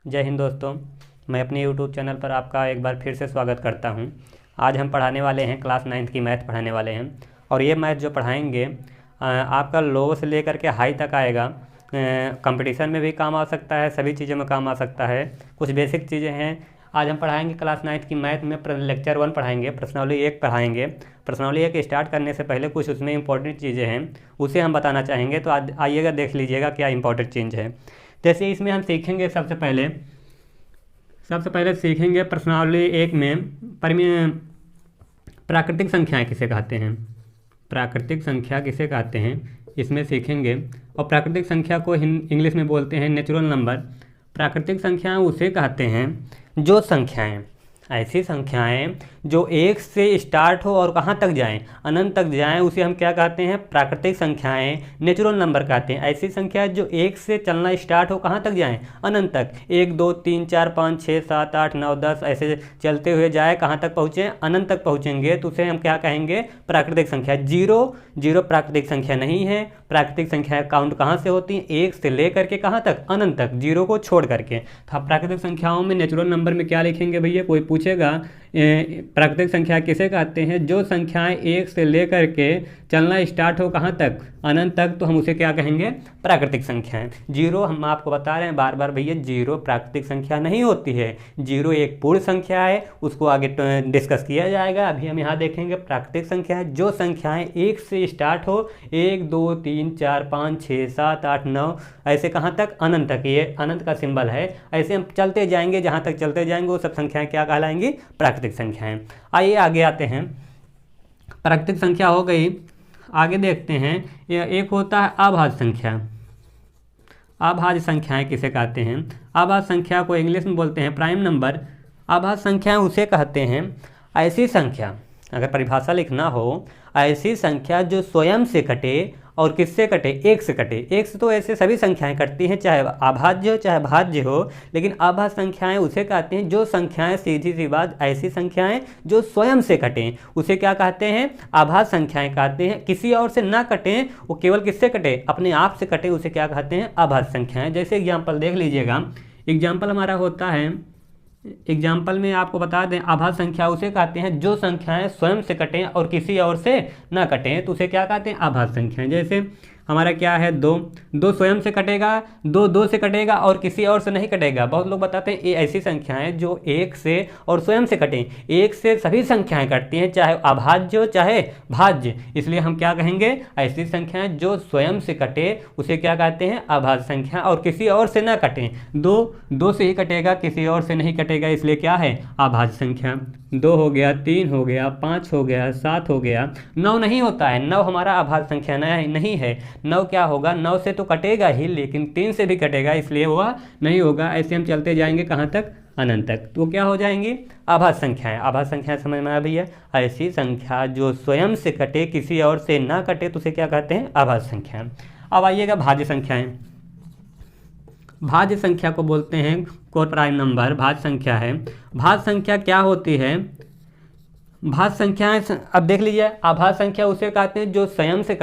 जय हिंद दोस्तों। मैं अपने YouTube चैनल पर आपका एक बार फिर से स्वागत करता हूं। आज हम पढ़ाने वाले हैं क्लास 9th की मैथ पढ़ाने वाले हैं और ये मैथ जो पढ़ाएंगे आपका लो से लेकर के हाई तक आएगा। कंपटीशन में भी काम आ सकता है, सभी चीज़ों में काम आ सकता है। कुछ बेसिक चीज़ें हैं आज हम पढ़ाएंगे क्लास 9th की मैथ में। लेक्चर 1 पढ़ाएंगे, प्रश्नावली 1 पढ़ाएंगे। प्रश्नावली 1 स्टार्ट करने से पहले कुछ उसमें इंपॉर्टेंट चीज़ें हैं, उसे हम बताना चाहेंगे। तो आइएगा देख लीजिएगा क्या इंपॉर्टेंट चीज़ है। जैसे इसमें हम सीखेंगे सबसे पहले सीखेंगे प्रश्नावली 1 में प्राकृतिक संख्याएं किसे कहते हैं। प्राकृतिक संख्या किसे कहते हैं इसमें सीखेंगे। और प्राकृतिक संख्या को इंग्लिश में बोलते हैं नेचुरल नंबर। प्राकृतिक संख्याएं उसे कहते हैं जो संख्याएं, ऐसी संख्याएं जो 1 से स्टार्ट हो और कहाँ तक जाएं, अनंत तक जाएं, उसे हम क्या कहते हैं, प्राकृतिक संख्याएं, नेचुरल नंबर कहते हैं। ऐसी संख्याएं जो 1 से चलना स्टार्ट हो, कहाँ तक जाएं, अनंत तक। 1 2 3 4 5 6 7 8 9 10 ऐसे चलते हुए जाए, कहाँ तक पहुँचे, अनंत तक पहुँचेंगे, तो उसे हम क्या कहेंगे, प्राकृतिक संख्या। जीरो प्राकृतिक संख्या नहीं है। प्राकृतिक संख्या काउंट कहाँ से होती है, 1 से लेकर के कहाँ तक, अनंत तक, जीरो को छोड़ करके। तो आप प्राकृतिक संख्याओं में नेचुरल नंबर में क्या लिखेंगे भैया, कोई पूछेगा प्राकृतिक संख्या किसे कहते हैं जो संख्याएं 1 से लेकर के चलना स्टार्ट हो, कहाँ तक, अनंत तक, तो हम उसे क्या कहेंगे, प्राकृतिक संख्याएं। जीरो हम आपको बता रहे हैं बार बार भैया, जीरो प्राकृतिक संख्या नहीं होती है। जीरो एक पूर्ण संख्या है, उसको आगे डिस्कस किया जाएगा। अभी हम यहाँ देखेंगे प्राकृतिक संख्या है जो संख्याएं 1 से स्टार्ट हो, 1 2 3 4 5 6 7 8 9 ऐसे कहाँ तक, अनंत तक। ये अनंत का सिंबल है। ऐसे हम चलते जाएंगे, जहाँ तक चलते जाएंगे वो सब संख्याएं क्या कहलाएंगी, प्राकृतिक संख्याएं। आइए आगे आते हैं। प्राकृतिक संख्या हो गई, आगे देखते हैं। एक होता है अभाज्य संख्या। अभाज्य संख्याएं किसे कहते हैं, अभाज्य संख्या को इंग्लिश में बोलते हैं प्राइम नंबर। अभाज्य संख्याएं उसे कहते हैं ऐसी संख्या, अगर परिभाषा लिखना हो, ऐसी संख्या जो स्वयं से कटे और किससे कटे, 1 से कटे। 1 से तो ऐसे सभी संख्याएं कटती हैं, चाहे अभाज्य हो चाहे भाज्य हो, लेकिन अभाज्य संख्याएं उसे कहते हैं जो संख्याएं, सीधी सी बात, ऐसी संख्याएं जो स्वयं से कटें उसे क्या कहते हैं, अभाज्य संख्याएं कहते हैं। किसी और से ना कटें, वो केवल किससे कटे, अपने आप से कटे, उसे क्या कहते हैं, अभाज्य संख्याएं। जैसे एग्जाम्पल देख लीजिएगा। एग्जाम्पल हमारा होता है, एग्जाम्पल में आपको बता दें, अभाज्य संख्या उसे कहते हैं जो संख्याएं स्वयं से कटें और किसी और से ना कटें, तो उसे क्या कहते हैं, अभाज्य संख्याएं। जैसे हमारा क्या है, 2 स्वयं से कटेगा, 2 से कटेगा और किसी और से नहीं कटेगा। बहुत लोग बताते हैं ये ऐसी संख्याएं जो 1 से और स्वयं से कटें। 1 से सभी संख्याएं कटती हैं, चाहे अभाज्य हो चाहे भाज्य, इसलिए हम क्या कहेंगे, ऐसी संख्याएं जो स्वयं से कटे उसे क्या कहते हैं, अभाज्य संख्या, और किसी और से ना कटें। 2 से ही कटेगा, किसी और से नहीं कटेगा, इसलिए क्या है, अभाज्य संख्या। 2 हो गया, 3 हो गया, 5 हो गया, 7 हो गया। 9 नहीं होता है, 9 हमारा अभाज्य संख्या नहीं है। 9 क्या होगा, 9 से तो कटेगा ही, लेकिन 3 से भी कटेगा, इसलिए वह नहीं होगा। ऐसे हम चलते जाएंगे कहाँ तक, अनंत तक, तो क्या हो जाएंगी, अभाज्य संख्याएं। अभाज्य संख्या समझ में आ भैया, ऐसी संख्या जो स्वयं से कटे, किसी और से ना कटे, तो उसे क्या कहते हैं, अभाज्य संख्या। अब आइएगा भाज्य संख्याएं। भाज्य संख्या को बोलते हैं कोई प्राइम नंबर, भाज्य संख्या है। भाज्य संख्या क्या होती है, भाज्य संख्याएं, अब देख लीजिए, अभाज्य संख्या उसे कहते हैं जो स्वयं से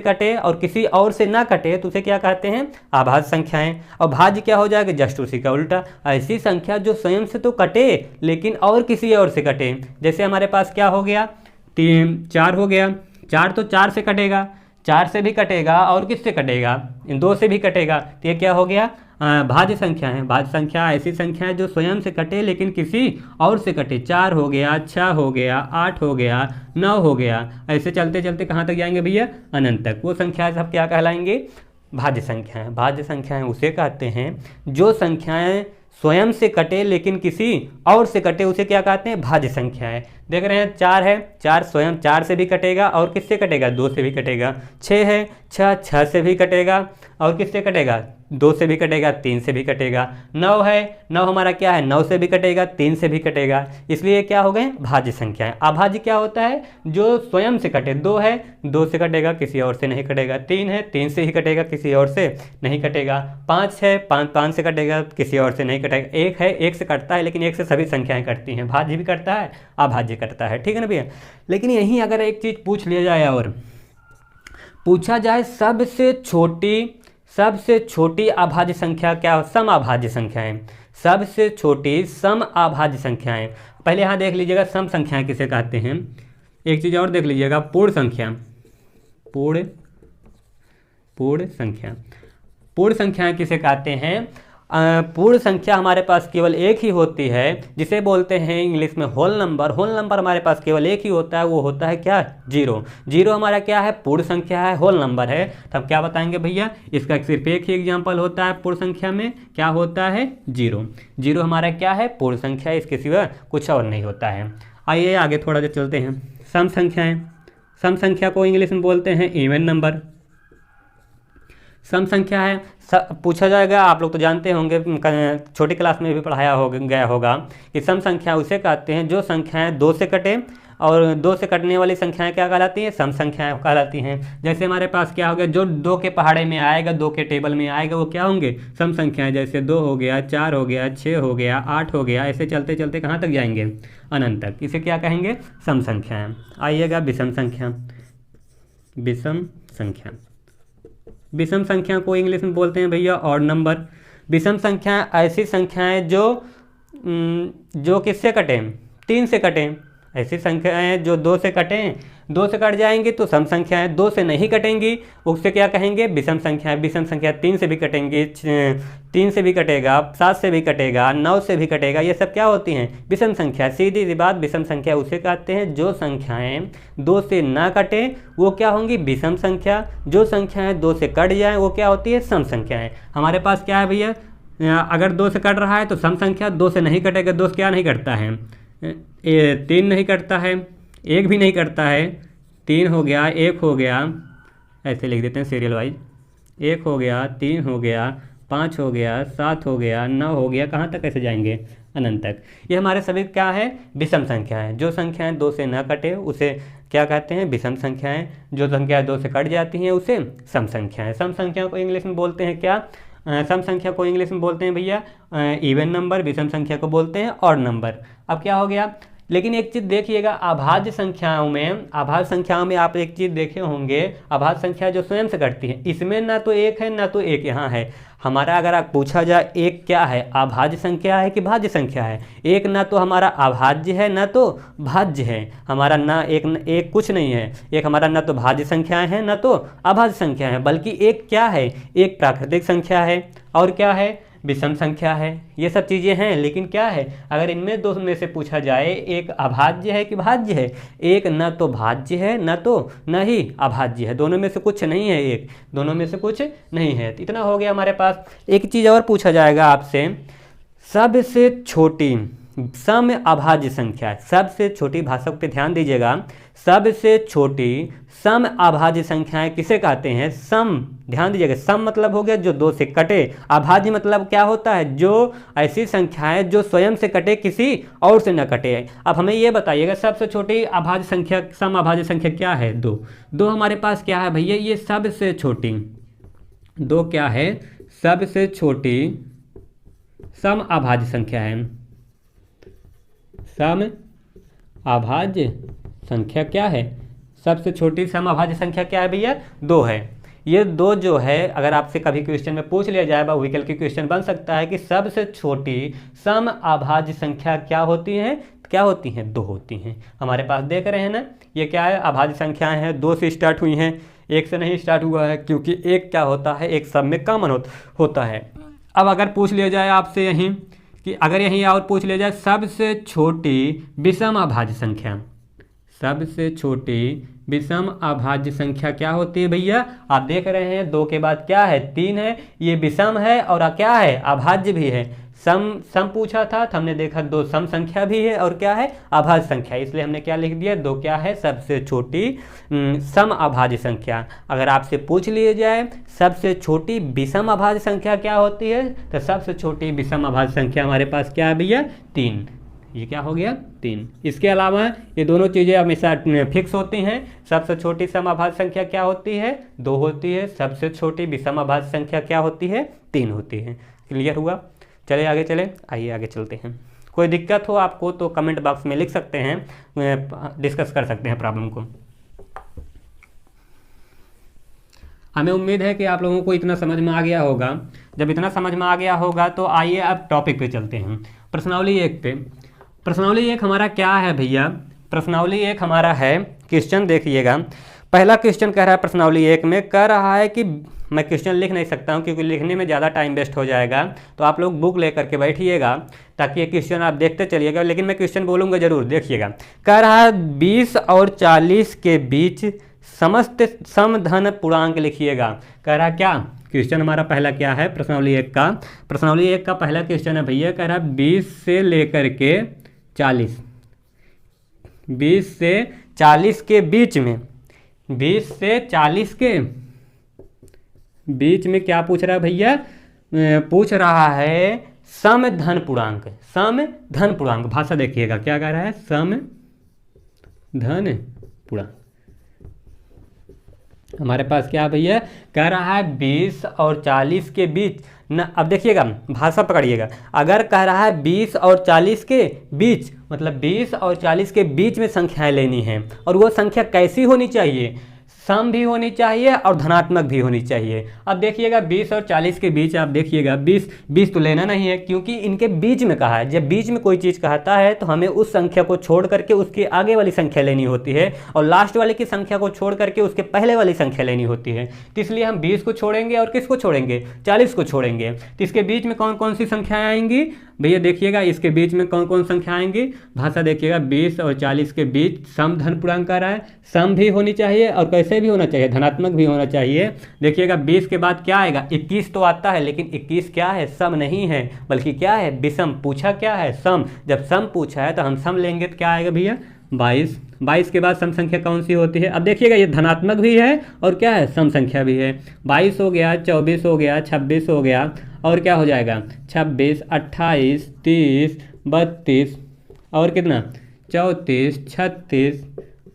कटे और किसी और से ना कटे, तो उसे क्या कहते हैं, अभाज्य संख्याएं। और भाज्य क्या हो जाएगा, जस्ट उसी का उल्टा, ऐसी संख्या जो स्वयं से तो कटे लेकिन और किसी और से कटे। जैसे हमारे पास क्या हो गया, 4 हो गया, 4 तो 4 से कटेगा, 4 से भी कटेगा और किससे कटेगा, 2 से भी कटेगा, तो ये क्या हो गया, भाज्य संख्या है। भाज्य संख्या ऐसी संख्या है जो स्वयं से कटे लेकिन किसी और से कटे। 4 हो गया, 6 हो गया, 8 हो गया, 9 हो गया, ऐसे चलते चलते कहाँ तक जाएंगे भैया, अनंत तक। वो संख्या सब क्या कहलाएंगे, भाज्य संख्याएं। भाज्य संख्याएं उसे कहते हैं जो संख्याएं स्वयं से कटे लेकिन किसी और से कटे, उसे क्या कहते हैं, भाज्य संख्याएं। देख रहे हैं 4 है, 4 स्वयं 4 से भी कटेगा और किससे कटेगा, 2 से भी कटेगा। 6 है, 6 से भी कटेगा और किससे कटेगा, 2 से भी कटेगा, 3 से भी कटेगा। 9 है, 9 हमारा क्या है, 9 से भी कटेगा, 3 से भी कटेगा, इसलिए क्या हो गए, भाज्य संख्याएं। अभाज्य क्या होता है, जो स्वयं से कटे। 2 है, 2 से कटेगा, किसी और से नहीं कटेगा। 3 है, 3 से ही कटेगा, किसी और से नहीं कटेगा। 5 है, 5 से कटेगा, किसी और से नहीं कटेगा। 1 है, 1 से कटता है, लेकिन 1 से सभी संख्याएं कटती हैं। भाज्य भी करता है, अभाज्य करता है, ठीक है ना भैया। लेकिन यहीं अगर एक चीज़ पूछ लिया जाए और पूछा जाए सबसे छोटी सबसे छोटी अभाज्य संख्या क्या? सम अभाज्य संख्याएं। सबसे छोटी सम अभाज्य संख्याएं। पहले यहाँ देख लीजिएगा सम संख्याएं किसे कहते हैं। एक चीज़ और देख लीजिएगा, पूर्ण संख्या। पूर्ण संख्या, पूर्ण संख्याएं किसे कहते हैं? पूर्ण संख्या हमारे पास केवल एक ही होती है, जिसे बोलते हैं इंग्लिश में होल नंबर। होल नंबर हमारे पास केवल एक ही होता है, वो होता है क्या? जीरो। जीरो हमारा क्या है? पूर्ण संख्या है, होल नंबर है। तब क्या बताएंगे भैया? इसका सिर्फ एक ही एग्जाम्पल होता है पूर्ण संख्या में, क्या होता है? जीरो। जीरो हमारा क्या है? पूर्ण संख्या, इसके सिवा कुछ और नहीं होता है। आइए आगे थोड़ा सा चलते हैं। सम संख्याएँ। सम संख्या को इंग्लिश में बोलते हैं इवन नंबर। सम संख्या है, पूछा जाएगा, आप लोग तो जानते होंगे, छोटी क्लास में भी पढ़ाया गया होगा कि सम संख्या उसे कहते हैं जो संख्याएं दो से कटे, और दो से कटने वाली संख्याएं क्या कहलाती हैं? सम संख्याएं कहलाती हैं। जैसे हमारे पास क्या हो गया, जो दो के पहाड़े में आएगा, दो के टेबल में आएगा, वो क्या होंगे? सम संख्याएं। जैसे 2 हो गया, 4 हो गया, 6 हो गया, 8 हो गया, ऐसे चलते चलते कहाँ तक जाएंगे? अनंत तक। इसे क्या कहेंगे? सम संख्याएँ। आइएगा विषम संख्या। विषम संख्या। विषम संख्या को इंग्लिश में बोलते हैं भैया ऑड नंबर। विषम संख्या ऐसी संख्याएं जो किससे कटें? 3 से कटें। ऐसी संख्याएं जो 2 से कटें, 2 से कट जाएंगी तो सम संख्याएं। 2 से नहीं कटेंगी उससे क्या कहेंगे? विषम संख्याएं। विषम संख्या 3 से भी कटेंगी, 3 से भी कटेगा, 7 से भी कटेगा, 9 से भी कटेगा, ये सब क्या होती हैं? विषम संख्या। सीधी सी बात, विषम संख्या उसे कहते हैं जो संख्याएं 2 से ना कटें, वो क्या होंगी? विषम संख्या। जो संख्याएं 2 से कट जाएं, वो क्या होती है? सम संख्याएं। हमारे पास क्या है भैया? अगर 2 से कट रहा है तो सम संख्या। 2 से नहीं कटेगा, 2 से क्या नहीं कटता है? 3 नहीं कटता है, 1 भी नहीं कटता है। 3 हो गया, 1 हो गया, ऐसे लिख देते हैं सीरियल वाइज। 1 हो गया, 3 हो गया, 5 हो गया, 7 हो गया, 9 हो गया, कहाँ तक कैसे जाएंगे? अनंत तक। ये हमारे सभी क्या है? विषम संख्या है। जो संख्याएं 2 से न कटे उसे क्या कहते हैं? विषम संख्याएं। जो संख्याएं 2 से कट जाती हैं उसे सम संख्याएं। सम संख्या को इंग्लिश में बोलते हैं क्या? सम संख्या को इंग्लिश में बोलते हैं भैया इवन नंबर। विषम संख्या को बोलते हैं ऑड नंबर। अब क्या हो गया? लेकिन एक चीज़ देखिएगा, अभाज्य संख्याओं में आप एक चीज़ देखे होंगे, अभाज्य संख्या जो स्वयं से कटती है, इसमें ना तो 1 है ना तो 1 यहाँ है। हमारा अगर आप पूछा जाए एक क्या है? अभाज्य संख्या है कि भाज्य संख्या है? एक ना तो हमारा अभाज्य है ना तो भाज्य है। हमारा ना एक कुछ नहीं है। एक हमारा ना तो भाज्य संख्याएं हैं ना तो अभाज्य संख्या है, बल्कि एक क्या है? एक प्राकृतिक संख्या है और क्या है? विषम संख्या है। ये सब चीज़ें हैं, लेकिन क्या है? अगर इनमें दो में से पूछा जाए एक अभाज्य है कि भाज्य है, एक न तो भाज्य है न तो न ही अभाज्य है, दोनों में से कुछ नहीं है। एक दोनों में से कुछ नहीं है। तो इतना हो गया हमारे पास। एक चीज़ और पूछा जाएगा आपसे, सबसे छोटी सम अभाज्य संख्या। सबसे छोटी, भाषा पे ध्यान दीजिएगा, सबसे छोटी सम अभाज्य संख्याएं किसे कहते हैं? सम। ध्यान दीजिएगा, सम मतलब हो गया जो 2 से कटे। अभाज्य मतलब क्या होता है? जो ऐसी संख्याएं जो स्वयं से कटे, किसी और से न कटे। अब हमें ये बताइएगा, सबसे छोटी अभाज्य संख्या, सम अभाज्य संख्या क्या है? 2। 2 हमारे पास क्या है भैया? ये सबसे छोटी 2 क्या है? सबसे छोटी सम अभाज्य संख्या है। सम अभाज्य संख्या क्या है? सबसे छोटी सम अभाज्य संख्या क्या है भैया? 2 है। ये 2 जो है, अगर आपसे कभी क्वेश्चन में पूछ लिया जाए, व्हीकल की क्वेश्चन बन सकता है कि सबसे छोटी सम अभाज्य संख्या क्या होती है? क्या होती हैं? 2 होती हैं। हमारे पास देख रहे हैं ना, ये क्या है? अभाज्य संख्याएं हैं, 2 से स्टार्ट हुई हैं, 1 से नहीं स्टार्ट हुआ है, क्योंकि 1 क्या होता है? एक सब में कॉमन होता है। अब अगर पूछ लिया जाए आपसे यहीं कि अगर यहीं और पूछ लिया जाए सबसे छोटी विषम अभाज्य संख्या, सबसे छोटी विषम अभाज्य संख्या क्या होती है भैया? आप देख रहे हैं 2 के बाद क्या है? 3 है। ये विषम है और क्या है? अभाज्य भी है। सम पूछा था तो हमने देखा 2 सम संख्या भी है और क्या है? अभाज्य संख्या। इसलिए हमने क्या लिख दिया? 2 क्या है? सबसे छोटी सम अभाज्य संख्या। अगर आपसे पूछ लिए जाए सबसे छोटी विषम अभाज्य संख्या क्या होती है, तो सबसे छोटी विषम अभाज्य संख्या हमारे पास क्या है भैया? 3। ये क्या हो गया? 3। इसके अलावा ये दोनों चीज़ें हमेशा फिक्स होती हैं। सबसे छोटी सम अभाज्य संख्या क्या होती है? 2 होती है। सबसे छोटी विषम अभाज्य संख्या क्या होती है? 3 होती है। क्लियर हुआ? चले आगे चले, आइए आगे चलते हैं। कोई दिक्कत हो आपको तो कमेंट बॉक्स में लिख सकते हैं, डिस्कस कर सकते हैं प्रॉब्लम को। हमें उम्मीद है कि आप लोगों को इतना समझ में आ गया होगा। जब इतना समझ में आ गया होगा तो आइए अब टॉपिक पे चलते हैं, प्रश्नावली 1 पे। प्रश्नावली 1 हमारा क्या है भैया? प्रश्नावली 1 हमारा है, क्वेश्चन देखिएगा। पहला क्वेश्चन कह रहा है प्रश्नावली 1 में, कह रहा है कि मैं क्वेश्चन लिख नहीं सकता हूँ क्योंकि लिखने में ज़्यादा टाइम वेस्ट हो जाएगा, तो आप लोग बुक लेकर के बैठिएगा ताकि ये क्वेश्चन आप देखते चलिएगा, लेकिन मैं क्वेश्चन बोलूँगा ज़रूर, देखिएगा। कह रहा है 20 और 40 के बीच समस्त समधन पूर्णांक लिखिएगा। कह रहा क्या? क्वेश्चन हमारा पहला क्या है प्रश्नावली 1 का? प्रश्नावली 1 का पहला क्वेश्चन है भैया, कह रहा 20 से लेकर के 40, 20 से 40 के बीच में, 20 से 40 के बीच में क्या पूछ रहा है भैया? पूछ रहा है समधन पूर्णांक, समधन पूर्णांक। भाषा देखिएगा क्या कह रहा है, समधन पूर्णांक। हमारे पास क्या भैया कह रहा है 20 और 40 के बीच न। अब देखिएगा भाषा पकड़िएगा, अगर कह रहा है 20 और 40 के बीच, मतलब 20 और 40 के बीच में संख्याएं लेनी हैं, और वो संख्या कैसी होनी चाहिए? सम भी होनी चाहिए और धनात्मक भी होनी चाहिए। अब देखिएगा 20 और 40 के बीच, आप देखिएगा 20 तो लेना नहीं है क्योंकि इनके बीच में कहा है। जब बीच में कोई चीज़ कहता है तो हमें उस संख्या को छोड़ करके उसके आगे वाली संख्या लेनी होती है, और लास्ट वाले की संख्या को छोड़ करके उसके पहले वाली संख्या लेनी होती है। तो इसलिए हम 20 को छोड़ेंगे और किसको छोड़ेंगे? 40 को छोड़ेंगे। तो इसके बीच में कौन कौन सी संख्याएँ आएंगी भैया? देखिएगा इसके बीच में कौन कौन संख्या आएंगी, भाषा देखिएगा। 20 और 40 के बीच समधन पूर्णांक आ रहा है, सम भी होनी चाहिए और कैसे भी होना चाहिए? धनात्मक भी होना चाहिए। देखिएगा 20 के बाद क्या आएगा? 21 तो आता है, लेकिन 21 क्या है? सम नहीं है, बल्कि क्या है? विषम। पूछा क्या है? सम। जब सम पूछा है तो हम सम लेंगे तो क्या आएगा भैया? 22। 22 के बाद सम संख्या कौन सी होती है? अब देखिएगा ये धनात्मक भी है और क्या है? सम संख्या भी है। 22 हो गया, 24 हो गया, 26 हो गया, और क्या हो जाएगा? 26, 28, 30, 32 और कितना? 34, 36,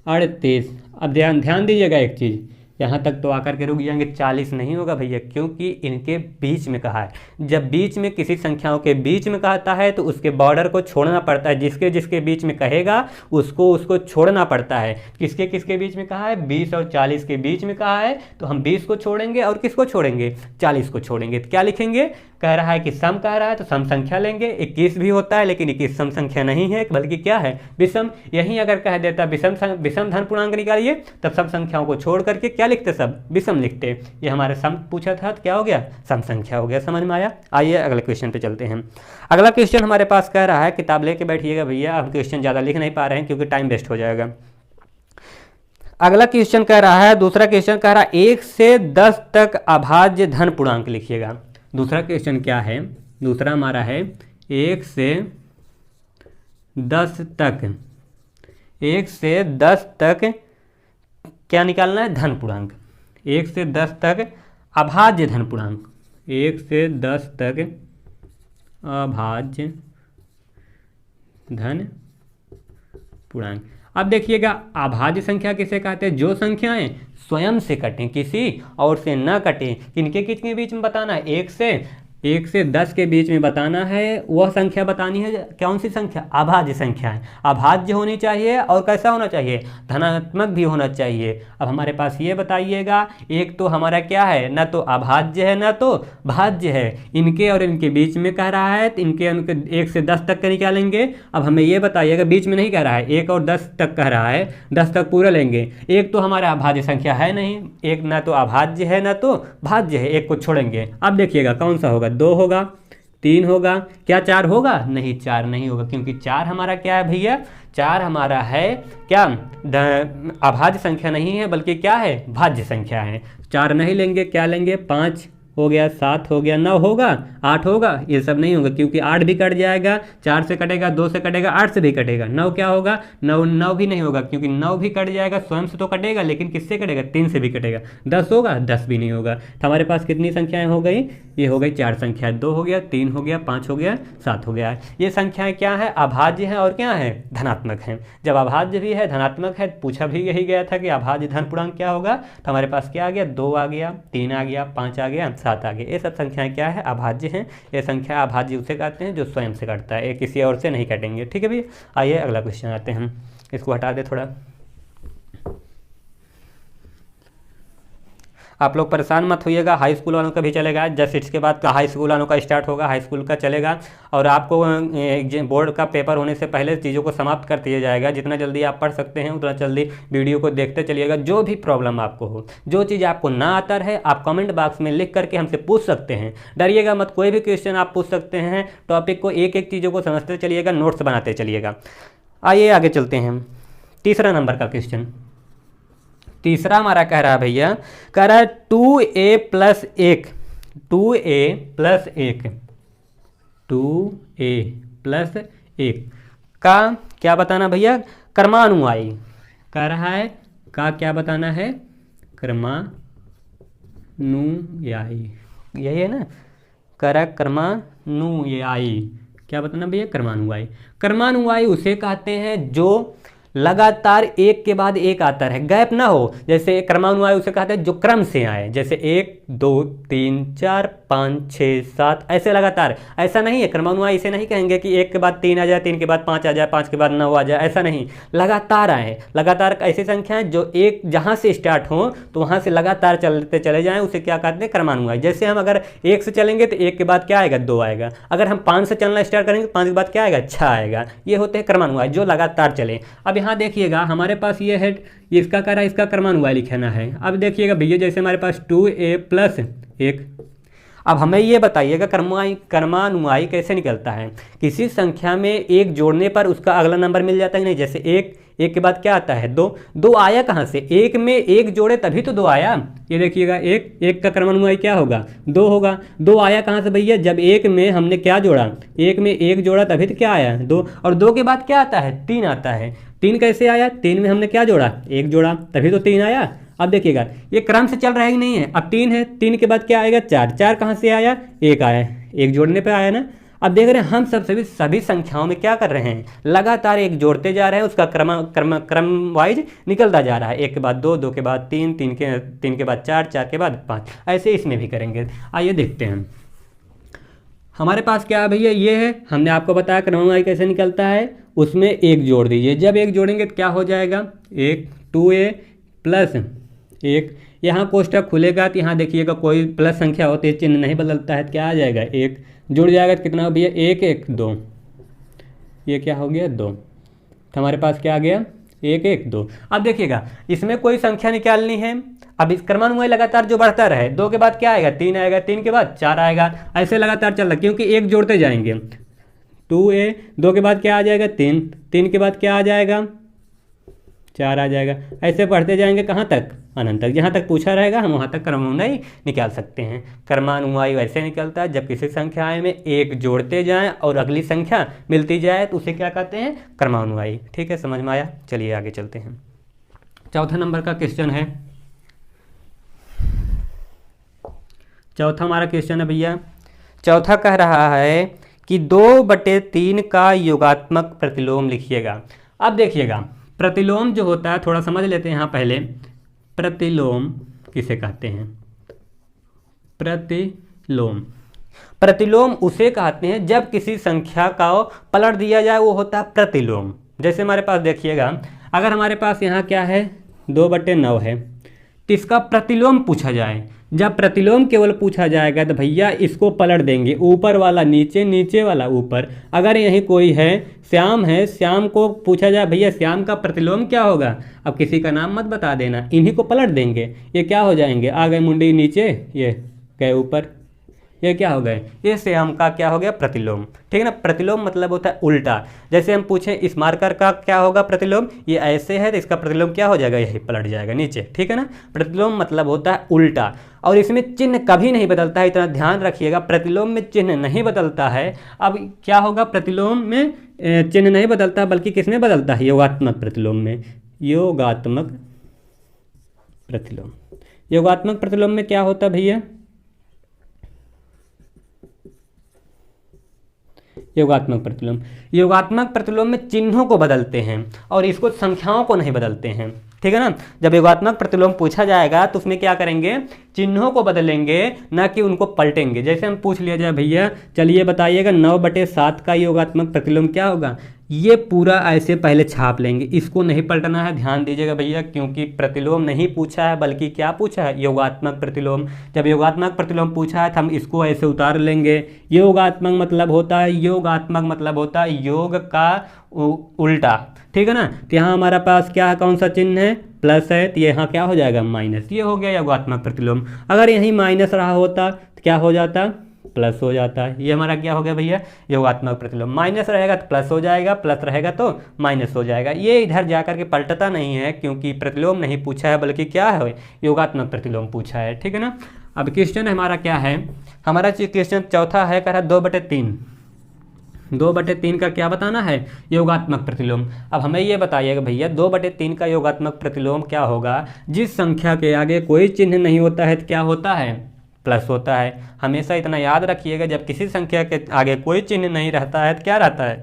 38। अब ध्यान दीजिएगा एक चीज़, यहाँ तक तो आकर के रुक जाएंगे। 40 नहीं होगा भैया, क्योंकि इनके बीच में कहा है। जब बीच में किसी संख्याओं के बीच में कहता है तो उसके बॉर्डर को छोड़ना पड़ता है। जिसके जिसके बीच में कहेगा उसको छोड़ना पड़ता है। किसके किसके बीच में कहा है? 20 और 40 के बीच में कहा है, तो हम 20 को छोड़ेंगे और किसको छोड़ेंगे? 40 को छोड़ेंगे। तो क्या लिखेंगे? कह रहा है कि सम कह रहा है तो सम संख्या लेंगे। 21 भी होता है, लेकिन 21 सम संख्या नहीं है, बल्कि क्या है? विषम। यहीं अगर कह देता विषम धन पूर्णांक निकालिए, तब सब संख्याओं को छोड़ करके क्या लिखते? सब विषम लिखते। ये हमारे सम पूछा था तो क्या हो गया? सम संख्या हो गया। समझ में आया? आइए अगले क्वेश्चन पे चलते हैं। अगला क्वेश्चन हमारे पास कह रहा है, किताब लेके बैठिएगा भैया, हम क्वेश्चन ज़्यादा लिख नहीं पा रहे हैं क्योंकि टाइम वेस्ट हो जाएगा। अगला क्वेश्चन कह रहा है, दूसरा क्वेश्चन कह रहा है 1 से 10 तक अभाज्य धन पूर्णांक लिखिएगा। दूसरा क्वेश्चन क्या है? दूसरा हमारा है 1 से 10 तक, 1 से 10 तक क्या निकालना है? धन पूर्णांक। 1 से 10 तक अभाज्य धन पूर्णांक, 1 से 10 तक अभाज्य धन पूर्णांक। अब देखिएगा अभाज्य संख्या किसे कहते हैं? जो संख्याएं स्वयं से कटें, किसी और से न कटें। किनके किसके बीच में बताना है? 1 से 10 के बीच में बताना है। वह संख्या बतानी है, कौन सी संख्या? अभाज्य संख्या है। अभाज्य होनी चाहिए और कैसा होना चाहिए? धनात्मक भी होना चाहिए। अब हमारे पास ये बताइएगा, एक तो हमारा क्या है? न तो अभाज्य है न तो भाज्य है। इनके और इनके बीच में कह रहा है तो इनके 1 से 10 तक का निकालेंगे। अब हमें ये बताइएगा, बीच में नहीं कह रहा है, 1 और 10 तक कह रहा है, 10 तक पूरा लेंगे। एक तो हमारा अभाज्य संख्या है नहीं, एक न तो अभाज्य है न तो भाज्य है, एक को छोड़ेंगे। अब देखिएगा कौन सा होगा? 2 होगा, 3 होगा, क्या 4 होगा? नहीं, 4 नहीं होगा, क्योंकि 4 हमारा क्या है भैया? 4 हमारा है क्या? अभाज्य संख्या नहीं है, बल्कि क्या है? भाज्य संख्या है। 4 नहीं लेंगे, क्या लेंगे? 5 हो गया, 7 हो गया, 9 होगा, 8 होगा। ये सब नहीं होगा क्योंकि 8 भी कट जाएगा, 4 से कटेगा, 2 से कटेगा, 8 से भी कटेगा। 9 क्या होगा? 9 भी नहीं होगा क्योंकि 9 भी कट जाएगा, स्वयं से तो कटेगा, लेकिन किससे कटेगा? 3 से भी कटेगा। 10 होगा? 10 भी नहीं होगा। तो हमारे पास कितनी संख्याएं हो गई? ये हो गई 4 संख्याएं। 2 हो गया, 3 हो गया, 5 हो गया, 7 हो गया। ये संख्याएं क्या है? अभाज्य है और क्या है? धनात्मक है। जब अभाज्य भी है, धनात्मक है, पूछा भी यही गया था कि अभाज्य धन पूर्णांक क्या होगा। तो हमारे पास क्या आ गया? 2 आ गया, 3 आ गया, 5 आ गया, 7 आ गया। ये सब संख्याएं क्या है? अभाज्य हैं। ये संख्या अभाज्य उसे कहते हैं जो स्वयं से कटता है, ये किसी और से नहीं कटेंगे। ठीक है भैया? आइए अगला क्वेश्चन आते हैं, इसको हटा दे थोड़ा। आप लोग परेशान मत होइएगा, हाई स्कूल वालों का भी चलेगा, जस्ट इसके बाद का हाई स्कूल वालों का स्टार्ट होगा, हाई स्कूल का चलेगा। और आपको बोर्ड का पेपर होने से पहले चीज़ों को समाप्त कर दिया जाएगा। जितना जल्दी आप पढ़ सकते हैं उतना जल्दी वीडियो को देखते चलिएगा। जो भी प्रॉब्लम आपको हो, जो चीज़ आपको ना आता है, आप कमेंट बॉक्स में लिख करके हमसे पूछ सकते हैं। डरिएगा मत, कोई भी क्वेश्चन आप पूछ सकते हैं। टॉपिक को एक एक चीज़ों को समझते चलिएगा, नोट्स बनाते चलिएगा। आइए आगे चलते हैं। तीसरा नंबर का क्वेश्चन, तीसरा हमारा कह रहा है भैया, कह रहा है 2a + 1, 2a + 1, 2a + 1 का क्या बताना भैया, क्रमानुयायी। कह रहा है का क्या बताना है, क्रमानुयायी, यही है ना, कह रहा है क्रमानुयायी। क्या बताना भैया, क्रमानुयायी। क्रमानुयायी उसे कहते हैं जो लगातार एक के बाद एक आता है, गैप ना हो। जैसे क्रमानुयायी उसे कहते हैं जो क्रम से आए, जैसे 1 2 3 4 5 6 7 ऐसे लगातार। ऐसा नहीं है, क्रमानुयायी इसे नहीं कहेंगे कि 1 के बाद 3 आ जाए, 3 के बाद 5 आ जाए, 5 के बाद 9 आ जाए, ऐसा नहीं। लगातार आए, लगातार ऐसी संख्याएं जो एक जहां से स्टार्ट हो तो वहां से लगातार चलते चले जाएं, उसे क्या कहते हैं, क्रमानुयायी। जैसे हम अगर 1 से चलेंगे तो 1 के बाद क्या आएगा, 2 आएगा। अगर हम 5 से चलना स्टार्ट करेंगे तो 5 के बाद क्या आएगा, 6 आएगा। ये होते हैं क्रमानुयायी, जो लगातार चले। अब यहाँ देखिएगा हमारे पास ये है, इसका कह रहा है इसका क्रमानुयायी लिखना है। अब देखिएगा भैया, जैसे हमारे पास 2a + 1। अब हमें ये बताइएगा क्रमानुयायी कैसे निकलता है। किसी संख्या में एक जोड़ने पर उसका अगला नंबर मिल जाता है कि नहीं। जैसे 1 के बाद क्या आता है, 2, 2 आया कहाँ से, 1 में 1 जोड़े तभी तो 2 आया। ये देखिएगा 1 का क्रमानुयायी क्या होगा, 2 होगा। 2 आया कहाँ से भैया, जब 1 में हमने क्या जोड़ा, 1 में 1 जोड़ा तभी तो क्या आया, 2। और 2 के बाद क्या आता है, 3 आता है। 3 कैसे आया, 3 में हमने क्या जोड़ा, 1 जोड़ा तभी तो 3 आया। अब देखिएगा ये क्रम से चल रहा है कि नहीं है। अब 3 है, 3 के बाद क्या आएगा, 4, 4 कहाँ से आया, 1 आया, 1 जोड़ने पे आया ना। अब देख रहे हैं हम सभी संख्याओं में क्या कर रहे हैं, लगातार एक जोड़ते जा रहे हैं, उसका क्रम वाइज निकलता जा रहा है। 1 के बाद 2, 2 के बाद 3, 3 के बाद 4, 4 के बाद 5, ऐसे इसमें भी करेंगे। आइए देखते हैं हमारे पास क्या है भैया, ये है, हमने आपको बताया क्रमानुयायी कैसे निकलता है। उसमें 1 जोड़ दीजिए, जब 1 जोड़ेंगे तो क्या हो जाएगा, 2a + 1। यहाँ कोष्टक खुलेगा तो यहाँ देखिएगा कोई प्लस संख्या होती है, चिन्ह नहीं बदलता है, तो क्या आ जाएगा, 1 जुड़ जाएगा तो कितना हो भैया, 1 1 2, ये क्या हो गया, 2। तो हमारे पास क्या आ गया, 1 1 2। अब देखिएगा इसमें कोई संख्या निकालनी है। अब इस क्रमानुयायी लगातार जो बढ़ता रहे, 2 के बाद क्या आएगा, 3 आएगा, 3 के बाद 4 आएगा, ऐसे लगातार चल रहा है, क्योंकि 1 जोड़ते जाएंगे। 2a, 2 के बाद क्या आ जाएगा, 3, 3 के बाद क्या आ जाएगा, 4 आ जाएगा। ऐसे बढ़ते जाएंगे कहाँ तक, अनंत तक। जहाँ तक पूछा रहेगा हम वहाँ तक क्रमानुयायी निकाल सकते हैं। क्रमानुयायी वैसे निकलता है जब किसी संख्या में 1 जोड़ते जाएं और अगली संख्या मिलती जाए तो उसे क्या कहते हैं, क्रमानुयायी। ठीक है, समझ में आया। चलिए आगे चलते हैं। चौथा नंबर का क्वेश्चन है, चौथा हमारा क्वेश्चन है भैया, चौथा कह रहा है कि 2/3 का योगात्मक प्रतिलोम लिखिएगा। अब देखिएगा प्रतिलोम जो होता है, थोड़ा समझ लेते हैं यहाँ पहले। प्रतिलोम किसे कहते हैं, प्रतिलोम उसे कहते हैं जब किसी संख्या का पलट दिया जाए, वो होता है प्रतिलोम। जैसे हमारे पास देखिएगा, अगर हमारे पास यहाँ क्या है, 2/9 है, तो इसका प्रतिलोम पूछा जाए। जब प्रतिलोम केवल पूछा जाएगा तो भैया इसको पलट देंगे, ऊपर वाला नीचे, नीचे वाला ऊपर। अगर यहीं कोई है, श्याम है, श्याम को पूछा जाए भैया श्याम का प्रतिलोम क्या होगा, अब किसी का नाम मत बता देना, इन्हीं को पलट देंगे। ये क्या हो जाएंगे, आ गए मुंडी नीचे, ये गए ऊपर, ये क्या हो गए, ये श्याम का क्या हो गया, प्रतिलोम। ठीक है ना। प्रतिलोम मतलब होता है उल्टा। जैसे हम पूछें इस मार्कर का क्या होगा प्रतिलोम, ये ऐसे है तो इसका प्रतिलोम क्या हो जाएगा, यही पलट जाएगा नीचे। ठीक है ना। प्रतिलोम मतलब होता है उल्टा, और इसमें चिन्ह कभी नहीं बदलता है, इतना ध्यान रखिएगा। प्रतिलोम में चिन्ह नहीं बदलता है। अब क्या होगा, प्रतिलोम में चिन्ह नहीं बदलता, बल्कि किसमें बदलता है, योगात्मक प्रतिलोम में। योगात्मक प्रतिलोम, योगात्मक प्रतिलोम में क्या होता है भैया, योगात्मक प्रतिलोम में चिन्हों को बदलते हैं और इसको संख्याओं को नहीं बदलते हैं। ठीक है ना। जब योगात्मक प्रतिलोम पूछा जाएगा तो उसमें क्या करेंगे, चिन्हों को बदलेंगे, ना कि उनको पलटेंगे। जैसे हम पूछ लिया जाए भैया चलिए बताइएगा 9/7 का योगात्मक प्रतिलोम क्या होगा, ये पूरा ऐसे पहले छाप लेंगे, इसको नहीं पलटना है, ध्यान दीजिएगा भैया, क्योंकि प्रतिलोम नहीं पूछा है बल्कि क्या पूछा है, योगात्मक प्रतिलोम। जब योगात्मक प्रतिलोम पूछा है तो हम इसको ऐसे उतार लेंगे। योगात्मक मतलब होता है, योगात्मक मतलब होता है योग का उल्टा, ठीक है ना। तो यहाँ हमारा पास क्या है, कौन सा चिन्ह है, प्लस है, तो यहाँ क्या हो जाएगा, माइनस। ये हो गया योगात्मक प्रतिलोम। अगर यहीं माइनस रहा होता तो क्या हो जाता, प्लस हो जाता है। ये हमारा क्या हो गया भैया, योगात्मक प्रतिलोम। माइनस रहेगा तो प्लस हो जाएगा, प्लस रहेगा तो माइनस हो जाएगा। ये इधर जा करके पलटता नहीं है, क्योंकि प्रतिलोम नहीं पूछा है बल्कि क्या है, योगात्मक प्रतिलोम पूछा है, ठीक है ना। अब क्वेश्चन हमारा क्या है, हमारा क्वेश्चन चौथा है, कह रहा 2/3। 2/3 का क्या बताना है, योगात्मक प्रतिलोम। अब हमें ये बताइएगा भैया, 2/3 का योगात्मक प्रतिलोम क्या होगा। जिस संख्या के आगे कोई चिन्ह नहीं होता है तो क्या होता है, प्लस होता है। हमेशा इतना याद रखिएगा, जब किसी संख्या के आगे कोई चिन्ह नहीं रहता है तो क्या रहता है,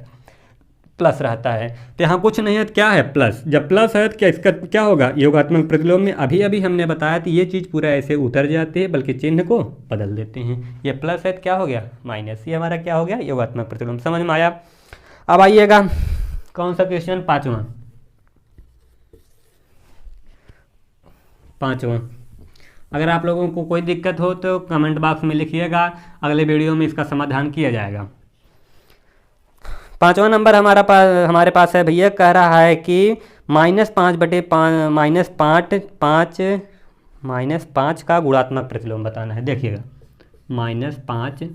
प्लस रहता है। तो यहाँ कुछ नहीं है तो क्या है, प्लस। जब प्लस है तो क्या इसका क्या होगा, योगात्मक प्रतिलोम में अभी अभी हमने बताया कि ये चीज़ पूरा ऐसे उतर जाती है, बल्कि चिन्ह को बदल देते हैं। ये प्लस है तो क्या हो गया, माइनस। ये हमारा क्या हो गया, योगात्मक प्रतिलोम। समझ में आया। अब आइएगा कौन सा क्वेश्चन, पाँचवा। अगर आप लोगों को कोई दिक्कत हो तो कमेंट बॉक्स में लिखिएगा, अगले वीडियो में इसका समाधान किया जाएगा। 5वां नंबर हमारे पास है भैया, कह रहा है कि -5 का गुणात्मक प्रतिलोम बताना है। देखिएगा, -5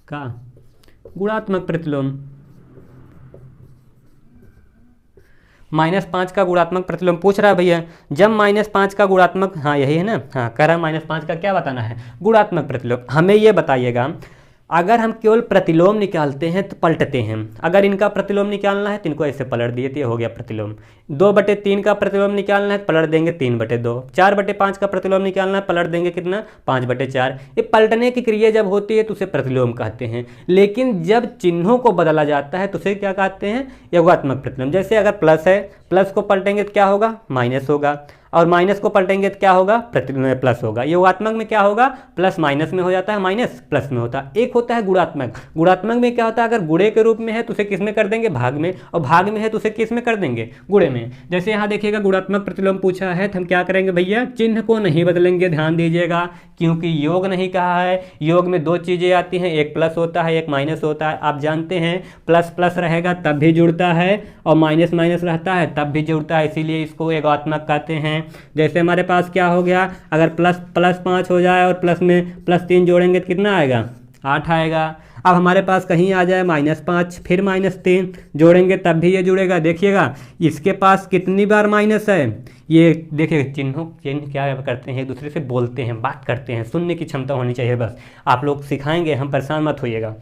का गुणात्मक प्रतिलोम, -5 का गुणात्मक प्रतिलोम पूछ रहा है भैया। जब -5 का गुणात्मक, हाँ यही है ना, हाँ कह रहा है -5 का क्या बताना है, गुणात्मक प्रतिलोम। हमें ये बताइएगा, अगर हम केवल प्रतिलोम निकालते हैं तो पलटते हैं, अगर इनका प्रतिलोम निकालना है तो इनको ऐसे पलट दिए तो ये हो गया प्रतिलोम। 2/3 का प्रतिलोम निकालना है तो पलट देंगे 3/2। 4/5 का प्रतिलोम निकालना है, पलट देंगे कितना, 5/4। ये पलटने की क्रिया जब होती है तो उसे प्रतिलोम कहते हैं। लेकिन जब चिन्हों को बदला जाता है तो उसे क्या कहते हैं, योगात्मक प्रतिलोम। जैसे अगर प्लस है, प्लस को पलटेंगे तो क्या होगा, माइनस होगा, और माइनस को पलटेंगे तो क्या होगा, प्लस होगा। योगात्मक में क्या होगा, प्लस माइनस में हो जाता है, माइनस प्लस में होता है। एक होता है गुणात्मक। गुणात्मक में क्या होता है, अगर गुणे के रूप में है तो उसे किस में कर देंगे, भाग में, और भाग में है तो उसे किस में कर देंगे, गुणे में। जैसे यहाँ देखिएगा, गुणात्मक प्रतिलोम पूछा है तो हम क्या करेंगे भैया, चिन्ह को नहीं बदलेंगे, ध्यान दीजिएगा, क्योंकि योग नहीं कहा है। योग में दो चीज़ें आती हैं, एक प्लस होता है, एक माइनस होता है। आप जानते हैं प्लस प्लस रहेगा तब भी जुड़ता है, और माइनस माइनस रहता है तब भी जुड़ता है, इसीलिए इसको योगात्मक कहते हैं। जैसे हमारे पास क्या हो गया, अगर +5 हो जाए और प्लस में +3 जोड़ेंगे तो कितना आएगा, 8 आएगा। अब हमारे पास कहीं आ जाए -5 फिर -3 जोड़ेंगे तब भी ये जुड़ेगा। देखिएगा इसके पास कितनी बार माइनस है, ये देखिए चिन्ह क्या करते हैं, एक दूसरे से बोलते हैं, बात करते हैं, सुनने की क्षमता होनी चाहिए बस। आप लोग सिखाएंगे, हम परेशान मत होइएगा।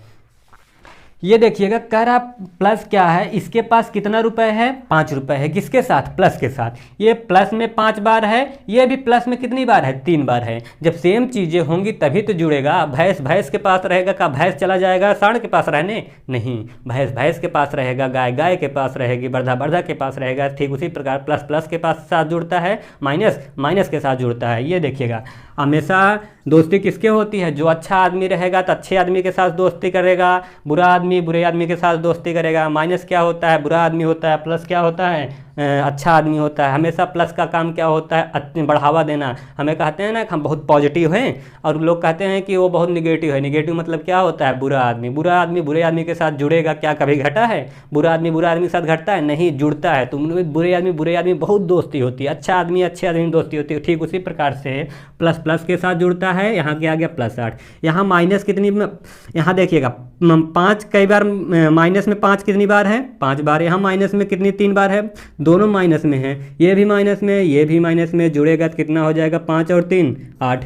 ये देखिएगा, कह रहा प्लस क्या है, इसके पास कितना रुपए है, 5 रुपए है, किसके साथ, प्लस के साथ। ये प्लस में 5 बार है, ये भी प्लस में कितनी बार है, 3 बार है। जब सेम चीज़ें होंगी तभी तो जुड़ेगा। भैंस के पास रहेगा, का भैंस चला जाएगा सांड के पास रहने, नहीं, भैंस के पास रहेगा, गाय के पास रहेगी, बर्धा के पास रहेगा। ठीक उसी प्रकार प्लस के पास साथ जुड़ता है, माइनस के साथ जुड़ता है। ये देखिएगा, हमेशा दोस्ती किसके होती है, जो अच्छा आदमी रहेगा तो अच्छे आदमी के साथ दोस्ती करेगा, बुरा आदमी बुरे आदमी के साथ दोस्ती करेगा। माइनस क्या होता है, बुरा आदमी होता है, प्लस क्या होता है, अच्छा आदमी होता है। हमेशा प्लस का काम क्या होता है, बढ़ावा देना। हमें कहते हैं ना कि हम बहुत पॉजिटिव हैं, और लोग कहते हैं कि वो बहुत निगेटिव है। निगेटिव मतलब क्या होता है, बुरा आदमी बुरे आदमी के साथ जुड़ेगा। क्या कभी घटा है, बुरा आदमी के साथ घटता है, नहीं, जुड़ता है। तो बुरे आदमी बहुत दोस्ती होती है, अच्छा आदमी अच्छे आदमी दोस्ती होती है। ठीक उसी प्रकार से प्लस के साथ जुड़ता है। यहाँ क्या आ गया, +8। यहाँ माइनस कितनी, यहाँ देखिएगा 5 कई बार, माइनस में 5 कितनी बार है, 5 बार। यहाँ माइनस में कितनी, 3 बार है, दोनों माइनस में है। ये भी माइनस में, ये भी माइनस में, जुड़ेगा तो कितना हो जाएगा, 5 और 3 8।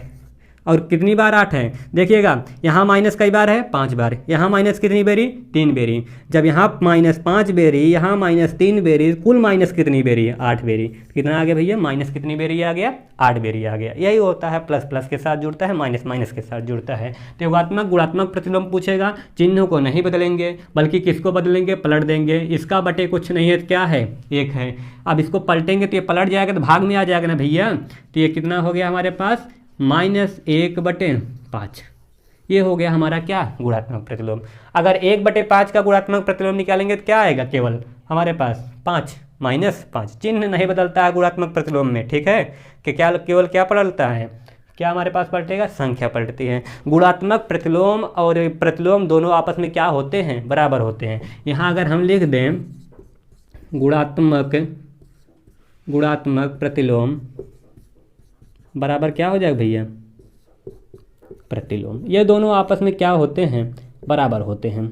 और कितनी बार 8 है, देखिएगा यहाँ माइनस कई बार है, 5 बार। यहाँ माइनस कितनी बेरी, 3 बेरी। जब यहाँ -5 बेरी, यहाँ -3 बेरी, कुल माइनस कितनी बेरी है, 8 बेरी। कितना आ गया भैया, माइनस कितनी बेरी आ गया, 8 बेरी आ गया। यही होता है, प्लस के साथ जुड़ता है, माइनस के साथ जुड़ता है। तो योगात्मक गुणात्मक प्रतिलोम पूछेगा, चिन्हों को नहीं बदलेंगे, बल्कि किसको बदलेंगे, पलट देंगे। इसका बटे कुछ नहीं है तो क्या है, 1 है। अब इसको पलटेंगे तो ये पलट जाएगा, तो भाग में आ जाएगा ना भैया। तो ये कितना हो गया हमारे पास, -1/5। ये हो गया हमारा क्या, गुणात्मक प्रतिलोम। अगर 1/5 का गुणात्मक प्रतिलोम निकालेंगे तो क्या आएगा, केवल हमारे पास 5 -5, चिन्ह नहीं बदलता है गुणात्मक प्रतिलोम में, ठीक है, कि क्या केवल क्या पलटता है, क्या हमारे पास पलटेगा, संख्या पलटती है। गुणात्मक प्रतिलोम और प्रतिलोम दोनों आपस में क्या होते हैं, बराबर होते हैं। यहाँ अगर हम लिख दें गुणात्मक प्रतिलोम बराबर क्या हो जाएगा भैया, प्रतिलोम, ये दोनों आपस में क्या होते हैं, बराबर होते हैं।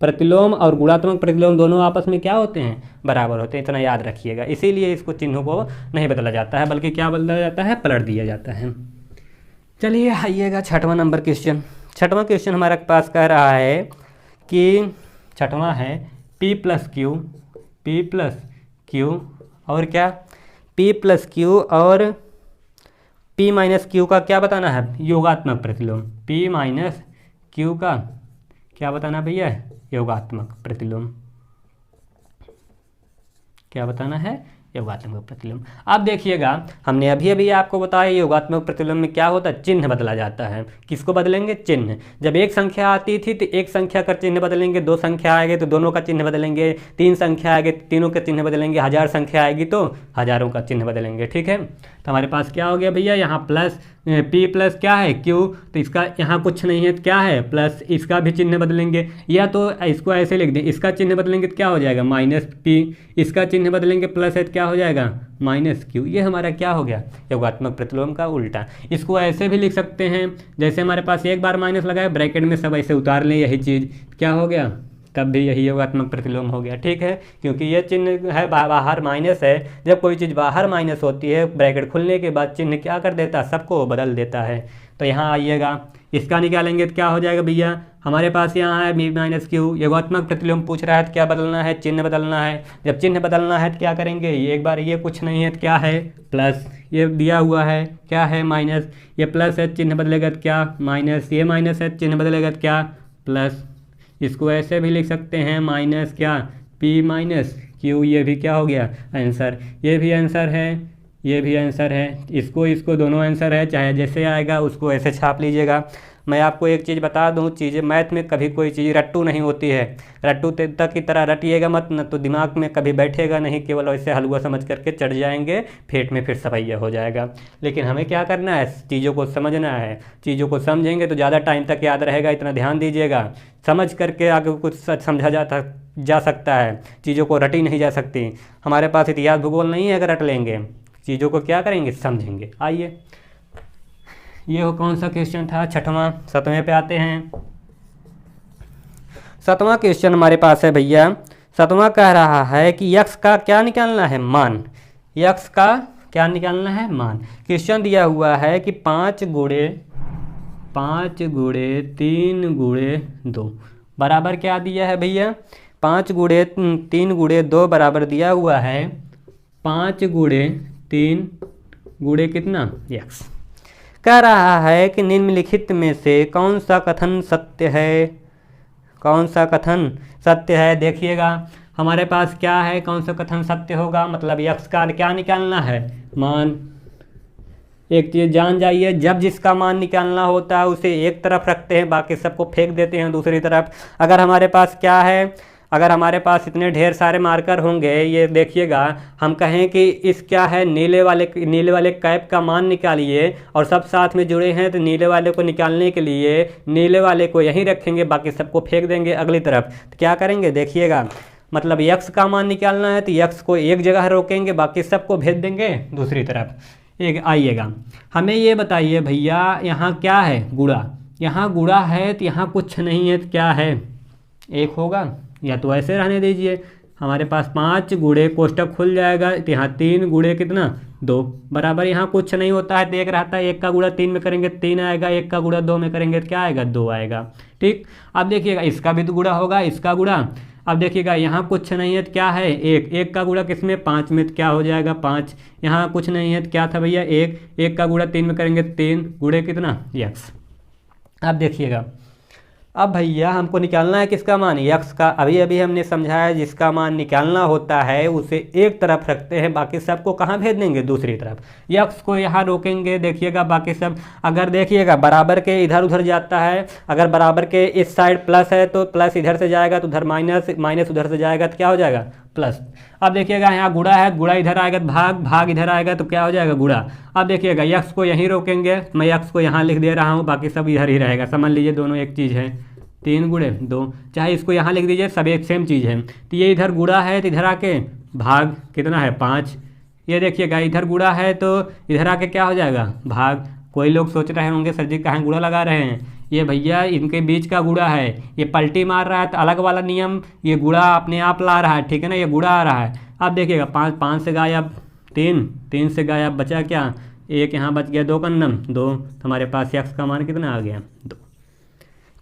प्रतिलोम और गुणात्मक प्रतिलोम दोनों आपस में क्या होते हैं, बराबर होते हैं, इतना याद रखिएगा। इसीलिए इसको चिन्हों को नहीं बदला जाता है, बल्कि क्या बदला जाता है, पलट दिया जाता है। चलिए आइएगा 6वां नंबर क्वेश्चन। 6वां क्वेश्चन हमारे पास कह रहा है कि 6वां है P प्लस क्यू और क्या, P प्लस क्यू और P माइनस क्यू का क्या बताना है, योगात्मक प्रतिलोम। P माइनस क्यू का क्या बताना भैया, योगात्मक प्रतिलोम, क्या बताना है, योगात्मक प्रतिलोम। अब देखिएगा, हमने अभी अभी आपको बताया योगात्मक प्रतिलोम में क्या होता है, चिन्ह बदला जाता है। किसको बदलेंगे, चिन्ह। जब एक संख्या आती थी तो एक संख्या का चिन्ह बदलेंगे, 2 संख्या आएगी तो दोनों का चिन्ह बदलेंगे, 3 संख्या आएगी तो तीनों का चिन्ह बदलेंगे, 1000 संख्या आएगी तो हजारों का चिन्ह बदलेंगे, ठीक है। तो हमारे पास क्या हो गया भैया, यहाँ प्लस P प्लस क्या है क्यू, तो इसका यहाँ कुछ नहीं है तो क्या है प्लस, इसका भी चिन्ह बदलेंगे, या तो इसको ऐसे लिख दें, इसका चिन्ह बदलेंगे तो क्या हो जाएगा -P, इसका चिन्ह बदलेंगे प्लस है तो क्या हो जाएगा -Q। ये हमारा क्या हो गया, योगात्मक प्रतिलोम का उल्टा। इसको ऐसे भी लिख सकते हैं, जैसे हमारे पास एक बार माइनस लगाए, ब्रैकेट में सब ऐसे उतार लें, यही चीज़ क्या हो गया, तब भी यही योगात्मक प्रतिलोम हो गया, ठीक है। क्योंकि ये चिन्ह है बाहर माइनस है, जब कोई चीज़ बाहर माइनस होती है, ब्रैकेट खुलने के बाद चिन्ह क्या कर देता है, सबको बदल देता है। तो यहाँ आइएगा, इसका निकालेंगे तो क्या हो जाएगा भैया, हमारे पास यहाँ है B -Q, योगात्मक प्रतिलोम पूछ रहा है तो क्या बदलना है, चिन्ह बदलना है। जब चिन्ह बदलना है तो क्या करेंगे, एक बार ये कुछ नहीं है तो क्या है प्लस, ये दिया हुआ है क्या है माइनस, ये प्लस है चिन्ह बदलेगा तो क्या माइनस, ये माइनस है चिन्ह बदलेगा तो क्या प्लस। इसको ऐसे भी लिख सकते हैं माइनस क्या, P -Q, ये भी क्या हो गया आंसर, ये भी आंसर है, ये भी आंसर है, इसको दोनों आंसर है, चाहे जैसे आएगा उसको ऐसे छाप लीजिएगा। मैं आपको एक चीज़ बता दूं, चीज़ें मैथ में कभी कोई चीज़ रट्टू नहीं होती है, रट्टू तक की तरह रटिएगा मत, न तो दिमाग में कभी बैठेगा नहीं, केवल ऐसे हलवा समझ करके चढ़ जाएंगे, पेट में फिर सफैया हो जाएगा। लेकिन हमें क्या करना है, चीज़ों को समझना है, चीज़ों को समझेंगे तो ज़्यादा टाइम तक याद रहेगा, इतना ध्यान दीजिएगा। समझ करके आगे कुछ समझा जा सकता है, चीज़ों को रटी नहीं जा सकती। हमारे पास इतिहास भूगोल नहीं है, अगर रट लेंगे चीज़ों को क्या करेंगे, समझेंगे। आइए, ये कौन सा क्वेश्चन था, 6वां। 7वें पे आते हैं। 7वां क्वेश्चन हमारे पास है भैया, 7वां कह रहा है कि यक्स का क्या निकालना है, मान। यक्स का क्या निकालना है, मान। क्वेश्चन दिया हुआ है कि 5 गुणे 3 गुणे 2 बराबर क्या दिया है भैया, 5 गुणे 3 गुणे 2 बराबर दिया हुआ है 5 गुणे 3 गुणे कितना, यक्स। कह रहा है कि निम्नलिखित में से कौन सा कथन सत्य है, कौन सा कथन सत्य है। देखिएगा हमारे पास क्या है, कौन सा कथन सत्य होगा, मतलब यक्स का क्या निकालना है, मान। एक चीज़ जान जाइए, जब जिसका मान निकालना होता है उसे एक तरफ रखते हैं, बाकी सबको फेंक देते हैं दूसरी तरफ। अगर हमारे पास क्या है, अगर हमारे पास इतने ढेर सारे मार्कर होंगे, ये देखिएगा, हम कहें कि इस क्या है, नीले वाले कैप का मान निकालिए, और सब साथ में जुड़े हैं तो नीले वाले को निकालने के लिए नीले वाले को यहीं रखेंगे, बाकी सबको फेंक देंगे अगली तरफ। तो क्या करेंगे, देखिएगा, मतलब यक्स का मान निकालना है तो यक्स को एक जगह रोकेंगे, बाकी सबको भेज देंगे दूसरी तरफ। एक आइएगा, हमें ये बताइए भैया, यहाँ क्या है, गुणा। यहाँ गुणा है तो यहाँ कुछ नहीं है तो क्या है, 1 होगा, या तो ऐसे रहने दीजिए। हमारे पास 5 गुणे कोष्टक खुल जाएगा, तो यहाँ 3 गुणे कितना, 2 बराबर, यहाँ कुछ नहीं होता है तो 1 रहता है, 1 का गुणा 3 में करेंगे 3 आएगा, 1 का गुणा 2 में करेंगे तो क्या आएगा, 2 आएगा, ठीक। अब देखिएगा, इसका भी तो गुणा होगा, इसका गुणा। अब देखिएगा, यहाँ कुछ नहीं है तो क्या है, 1 का गुणा किस में, 5 में, तो क्या हो जाएगा 5। यहाँ कुछ नहीं है तो क्या था भैया, 1 का गुणा 3 में करेंगे 3 गुणे कितना, यक्स। अब देखिएगा, अब भैया हमको निकालना है किसका मान, यक्स का। अभी अभी हमने समझाया जिसका मान निकालना होता है उसे एक तरफ रखते हैं, बाकी सबको कहाँ भेज देंगे, दूसरी तरफ। यक्स को यहाँ रोकेंगे, देखिएगा बाकी सब अगर देखिएगा बराबर के इधर उधर जाता है, अगर बराबर के इस साइड प्लस है तो प्लस इधर से जाएगा, तो उधर माइनस, माइनस उधर से जाएगा तो क्या हो जाएगा, प्लस। अब देखिएगा यहाँ गुणा है, गुणा इधर आएगा तो भाग, भाग इधर आएगा तो क्या हो जाएगा, गुणा। अब देखिएगा यक्स को यहीं रोकेंगे, मैं यक्स को यहाँ लिख दे रहा हूँ, बाकी सब इधर ही रहेगा। समझ लीजिए दोनों एक चीज़ है, 3 गुणे 2, चाहे इसको यहाँ लिख दीजिए, सब एक सेम चीज़ है। तो ये इधर गुणा है तो इधर आके भाग कितना है, 5। ये देखिएगा इधर गुणा है तो इधर आके क्या हो जाएगा, भाग। कोई लोग सोच रहे होंगे सर जी कहाँ गुणा लगा रहे हैं, ये भैया इनके बीच का गुणा है, ये पलटी मार रहा है तो अलग वाला नियम, ये गुणा अपने आप ला रहा है, ठीक है ना, ये गुणा आ रहा है। अब देखिएगा 5, 5 से गायब 3, 3 से गायब बचा क्या, 1 यहाँ बच गया, 2 कन्नम 2, हमारे पास यक्स का मान कितना आ गया, 2।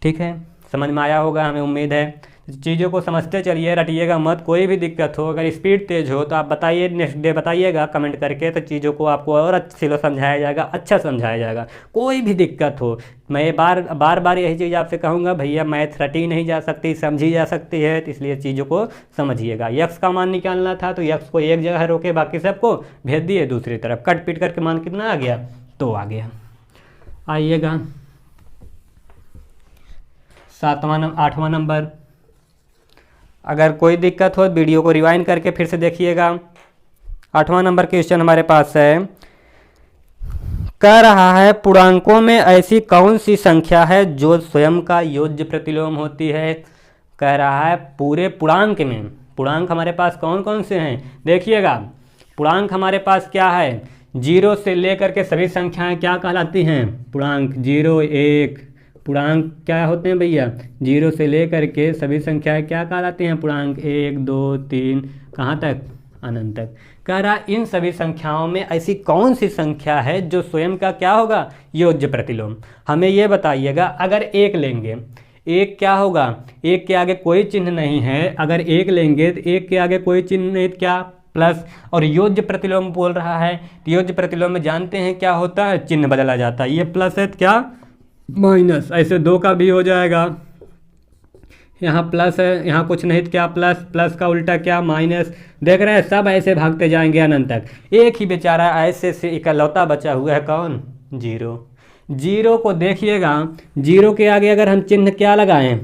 ठीक है, समझ में आया होगा हमें उम्मीद है। चीज़ों को समझते चलिए, रटिएगा मत। कोई भी दिक्कत हो, अगर स्पीड तेज हो तो आप बताइए, नेक्स्ट डे बताइएगा कमेंट करके, तो चीज़ों को आपको और अच्छे से समझाया जाएगा, अच्छा समझाया जाएगा। कोई भी दिक्कत हो, मैं बार बार यही चीज़ आपसे कहूँगा, भैया मैथ रटी नहीं जा सकती, समझी जा सकती है, तो इसलिए चीज़ों को समझिएगा। यक्स का मान निकालना था तो यक्स को एक जगह रोके, बाकी सबको भेज दिए दूसरी तरफ, कट पीट करके मान कितना आ गया, 2 आ गया। आइएगा 8वां नंबर। अगर कोई दिक्कत हो वीडियो को रिवाइंड करके फिर से देखिएगा। 8वां नंबर क्वेश्चन हमारे पास है, कह रहा है पूर्णांकों में ऐसी कौन सी संख्या है जो स्वयं का योज्य प्रतिलोम होती है। कह रहा है पूरे पूर्णांक में, पूर्णांक हमारे पास कौन कौन से हैं, देखिएगा पूर्णांक हमारे पास क्या है, 0 से लेकर के सभी संख्याएं क्या कहलाती हैं, पूर्णांक। 0, 1 पूर्णांक क्या होते हैं भैया, 0 से लेकर के सभी संख्याएं क्या कहलाती हैं, पूर्णांक। 1, 2, 3 कहाँ तक, अनंत तक। कह रहा इन सभी संख्याओं में ऐसी कौन सी संख्या है जो स्वयं का क्या होगा, योज्य प्रतिलोम। हमें ये बताइएगा, अगर 1 लेंगे, 1 क्या होगा, 1 के आगे कोई चिन्ह नहीं है, अगर 1 लेंगे तो 1 के आगे कोई चिन्ह नहीं, क्या, प्लस। और योज्य प्रतिलोम बोल रहा है, योज्य प्रतिलोम में जानते हैं क्या होता है, चिन्ह बदला जाता है, ये प्लस है तो क्या, माइनस। ऐसे 2 का भी हो जाएगा, यहाँ प्लस है, यहाँ कुछ नहीं तो क्या, प्लस, प्लस का उल्टा क्या, माइनस। देख रहे हैं सब ऐसे भागते जाएंगे अनंत तक। एक ही बेचारा ऐसे से इकलौता बचा हुआ है, कौन, 0। 0 को देखिएगा, 0 के आगे अगर हम चिन्ह क्या लगाएं,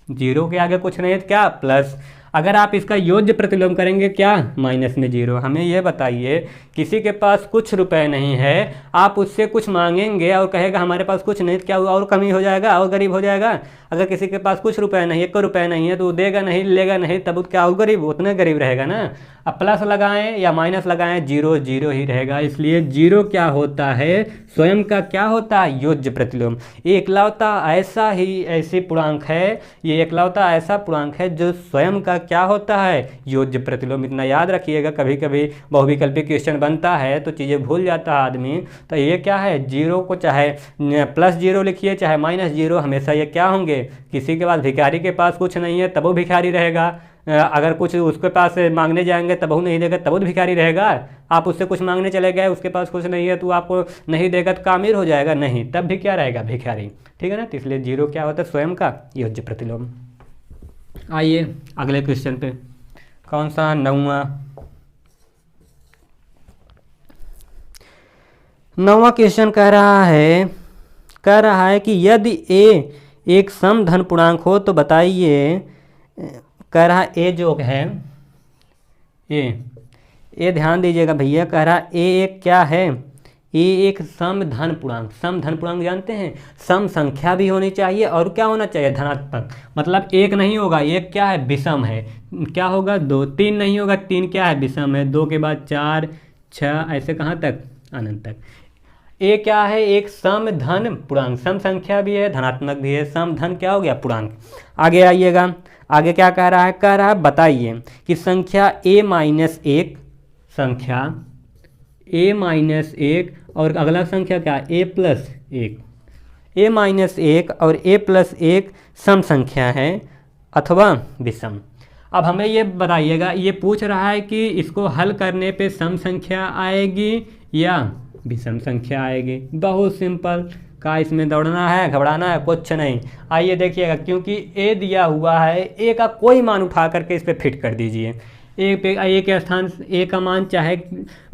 0 के आगे कुछ नहीं तो क्या, प्लस। अगर आप इसका योज्य प्रतिलोम करेंगे क्या, माइनस में 0। हमें यह बताइए, किसी के पास कुछ रुपए नहीं है, आप उससे कुछ मांगेंगे और कहेगा हमारे पास कुछ नहीं, क्या हुआ, और कमी हो जाएगा, और गरीब हो जाएगा। अगर किसी के पास कुछ रुपए नहीं, 1 रुपये नहीं है, तो वो देगा नहीं, लेगा नहीं, तब क्या हो, गरीब, उतने गरीब रहेगा ना। अब प्लस लगाएं या माइनस लगाएं, 0 0 ही रहेगा। इसलिए 0 क्या होता है, स्वयं का क्या होता है, योज्य प्रतिलोम। एकलौता ऐसा ही ऐसी पूर्णांक है, ये एकलौता ऐसा पूर्णांक है जो स्वयं का क्या होता है, योज्य प्रतिलोम। इतना याद रखिएगा, कभी कभी बहुविकल्पी क्वेश्चन बनता है तो चीज़ें भूल जाता है आदमी। तो ये क्या है, 0 को चाहे +0 लिखिए चाहे -0, हमेशा ये क्या होंगे, किसी के पास भिखारी के पास कुछ नहीं है तब वो भिखारी रहेगा, अगर कुछ उसके पास मांगने जाएंगे तब वो नहीं देगा, तब वो भिखारी रहेगा। आप उससे कुछ मांगने चले गए, उसके पास कुछ नहीं है तो आपको नहीं देगा तो अमीर हो जाएगा, नहीं, तब भी क्या रहेगा, भिखारी। ठीक है ना, तो इसलिए 0 क्या होता है, स्वयं का योज्य प्रतिलोम। आइए अगले क्वेश्चन पे, कौन सा, 9वां क्वेश्चन कह रहा है कि यदि a एक समधन पूर्णांक हो तो बताइए। कह रहा a जो है, ए ध्यान दीजिएगा भैया, कह रहा a एक क्या है, ए एक समधन पूर्णांक। समधन पूर्णांक जानते हैं, सम संख्या भी होनी चाहिए और क्या होना चाहिए, धनात्मक। मतलब 1 नहीं होगा, 1 क्या है, विषम है, क्या होगा, 2। 3 नहीं होगा, 3 क्या है, विषम है। 2 के बाद 4, 6, ऐसे कहाँ तक, अनंत तक। ए क्या है, एक समधन पूर्णांक, सम संख्या भी है, धनात्मक भी है। समधन क्या हो गया, पूर्णांक। आगे आइएगा, आगे क्या कह रहा है, बताइए कि संख्या a-1, संख्या a-1 और अगला संख्या क्या, a+1, a-1 और a+1 सम संख्या है अथवा विषम। अब हमें ये बताइएगा, ये पूछ रहा है कि इसको हल करने पे सम संख्या आएगी या विषम संख्या आएगी। बहुत सिंपल, का इसमें दौड़ना है, घबराना है, कुछ नहीं। आइए देखिएगा, क्योंकि ए दिया हुआ है, ए का कोई मान उठा करके इस पर फिट कर दीजिए। ए पे ए के स्थान ए का मान चाहे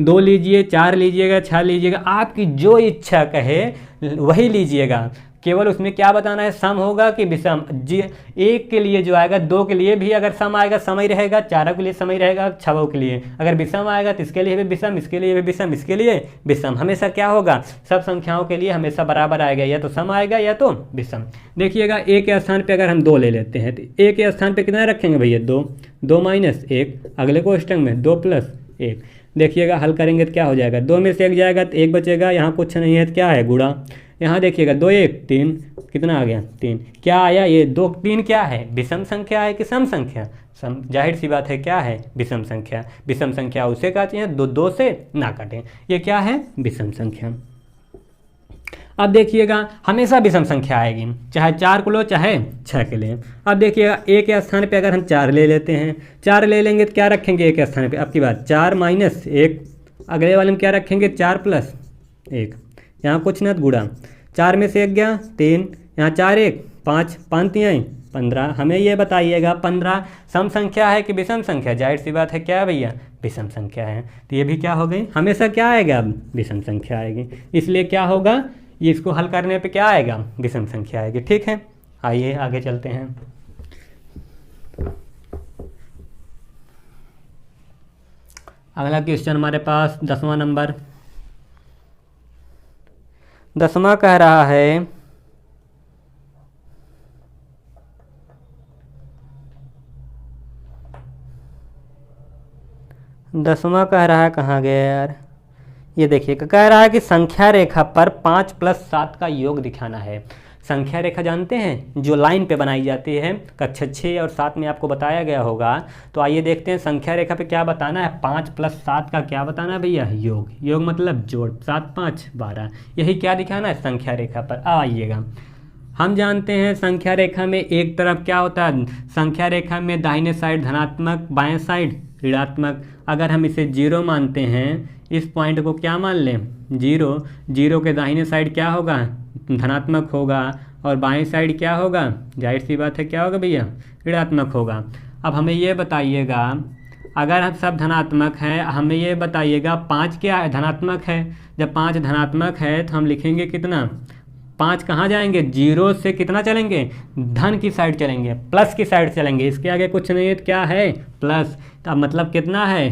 2 लीजिए, 4 लीजिएगा, 6 लीजिएगा, आपकी जो इच्छा कहे वही लीजिएगा। केवल उसमें क्या बताना है, सम होगा कि विषम। जी, एक के लिए जो आएगा 2 के लिए भी अगर सम आएगा सम ही रहेगा, 4 के लिए सम ही रहेगा, 6 के लिए अगर विषम आएगा तो इसके लिए भी विषम, इसके लिए भी विषम, इसके लिए विषम। हमेशा क्या होगा, सब संख्याओं के लिए हमेशा बराबर आएगा, या तो सम आएगा या तो विषम। देखिएगा ए के स्थान पे अगर हम 2 ले लेते हैं तो ए के स्थान पे कितना रखेंगे भैया, 2, 2 - 1, अगले कोष्टक में 2 + 1। देखिएगा हल करेंगे तो क्या हो जाएगा, 2 में से 1 जाएगा तो 1 बचेगा, यहाँ कुछ नहीं है तो क्या है, गुणा। यहाँ देखिएगा 2 × 1 = 3, कितना आ गया 3, क्या आया ये 2 3 क्या है, विषम संख्या है कि सम संख्या, सम, जाहिर सी बात है क्या है, विषम संख्या। विषम संख्या उसे कहते हैं 2 से ना काटें, ये क्या है, विषम संख्या। अब देखिएगा हमेशा विषम संख्या आएगी, चाहे 4 को लो चाहे 6 के लिए। अब देखिएगा ए के स्थान पे अगर हम 4 ले लेते हैं, 4 ले लेंगे तो क्या रखेंगे ए के स्थान पे, अब की बात 4 - 1, अगले वाले में क्या रखेंगे 4 + 1, यहाँ कुछ न गुणा, 4 में से 1 गया 3, यहाँ 4 × 1 = 5, 5 × 3 = 15। हमें ये बताइएगा 15 सम संख्या है कि विषम संख्या, जाहिर सी बात है क्या है भैया, विषम संख्या है। तो ये भी क्या हो गई, हमेशा क्या आएगा, अब विषम संख्या आएगी। इसलिए क्या होगा, ये इसको हल करने पे क्या आएगा, विषम संख्या आएगी। ठीक है, आइए आगे चलते हैं। अगला क्वेश्चन हमारे पास 10वां नंबर, 10वां कह रहा है 10वां कह रहा है, कहाँ गया यार, ये देखिए कह रहा है कि संख्या रेखा पर 5 + 7 का योग दिखाना है। संख्या रेखा जानते हैं, जो लाइन पे बनाई जाती है, कक्षा 6 और 7 में आपको बताया गया होगा। तो आइए देखते हैं संख्या रेखा पे क्या बताना है, 5 + 7 का क्या बताना है भैया, योग। योग मतलब जोड़, 7 × 5 = 12, यही क्या दिखाना है संख्या रेखा पर। आइएगा, हम जानते हैं संख्या रेखा में एक तरफ क्या होता है, संख्या रेखा में दाहिने साइड धनात्मक, बाएं साइड ऋणात्मक। अगर हम इसे 0 मानते हैं, इस पॉइंट को क्या मान लें, 0, 0 के दाहिने साइड क्या होगा, धनात्मक होगा, और बाएं साइड क्या होगा, जाहिर सी बात है क्या होगा भैया, ऋणात्मक होगा। अब हमें ये बताइएगा, अगर हम सब धनात्मक है, हमें ये बताइएगा 5 क्या है, धनात्मक है। जब 5 धनात्मक है तो हम लिखेंगे कितना, 5 कहाँ जाएंगे, 0 से कितना चलेंगे, धन की साइड चलेंगे, प्लस की साइड चलेंगे, इसके आगे कुछ नहीं है तो क्या है, प्लस। तो मतलब कितना है,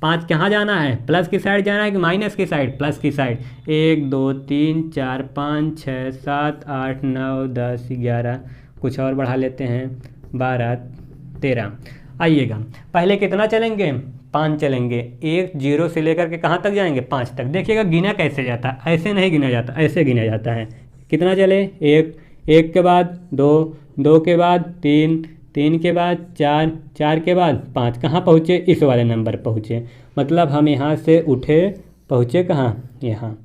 5 कहाँ जाना है, प्लस की साइड जाना है कि माइनस की साइड, प्लस की साइड। 1 2 3 4 5 6 7 8 9 10 11, कुछ और बढ़ा लेते हैं, 12 13। आइएगा पहले कितना चलेंगे, 5 चलेंगे, 1 0 से लेकर के कहाँ तक जाएंगे, 5 तक। देखिएगा गिना कैसे जाता है, ऐसे नहीं गिना जाता, ऐसे गिना जाता है। कितना चले, 1, 1 के बाद 2, 2 के बाद 3, 3 के बाद 4, 4 के बाद 5, कहाँ पहुँचे, इस वाले नंबर पहुँचे। मतलब हम यहाँ से उठे, पहुँचे कहाँ, यहाँ।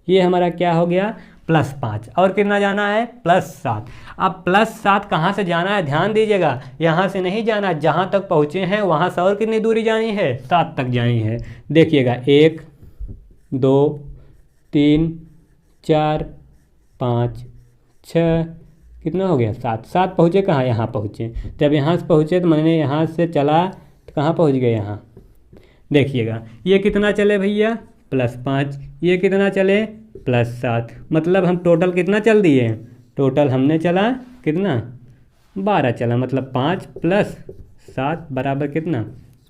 ये हमारा क्या हो गया, +5। और कितना जाना है, +7। अब +7 कहाँ से जाना है, ध्यान दीजिएगा, यहाँ से नहीं जाना, जहाँ तक पहुँचे हैं वहाँ से और कितनी दूरी जानी है, 7 तक जानी है। देखिएगा 1 2 3 4 5 6, कितना हो गया, 7। 7 पहुँचे कहाँ, यहाँ पहुँचे। जब यहाँ से पहुँचे तो मैंने यहाँ से चला तो कहाँ पहुँच गए, यहाँ। देखिएगा ये कितना चले भैया, +5, ये कितना चले, +7। मतलब हम टोटल कितना चल दिए, टोटल हमने चला कितना, 12 चला। मतलब 5 + 7 = कितना,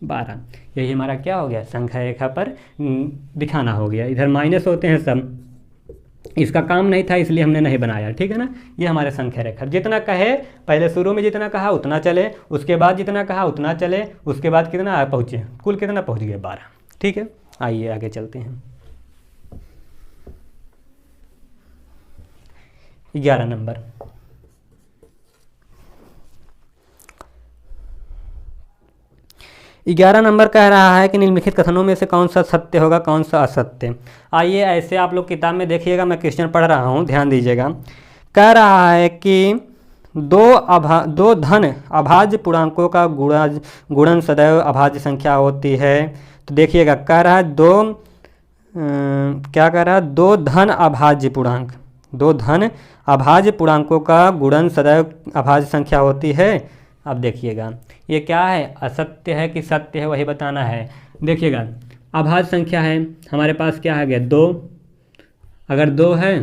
12। यही हमारा क्या हो गया, संख्या रेखा पर दिखाना हो गया। इधर माइनस होते हैं सब, इसका काम नहीं था इसलिए हमने नहीं बनाया, ठीक है ना। ये हमारे संख्या रेखा, जितना कहे पहले शुरू में जितना कहा उतना चले, उसके बाद जितना कहा उतना चले, उसके बाद कितना पहुँचे, कुल कितना पहुँच गए, 12। ठीक है, आइए आगे चलते हैं। 11 नंबर, ग्यारह नंबर कह रहा है कि निम्नलिखित कथनों में से कौन सा सत्य होगा, कौन सा असत्य। आइए ऐसे आप लोग किताब में देखिएगा, मैं क्वेश्चन पढ़ रहा हूँ, ध्यान दीजिएगा। कह रहा है कि दो धन अभाज्य पूर्णांकों का गुणन सदैव अभाज्य संख्या होती है। तो देखिएगा क्या कह रहा है, 2 धन अभाज्य पूर्णांक, दो धन अभाज्य पूर्णांकों का गुणन सदैव अभाज्य संख्या होती है। अब देखिएगा ये क्या है, असत्य है कि सत्य है वही बताना है। देखिएगा अभाज्य संख्या है, हमारे पास क्या है गया 2, अगर 2 है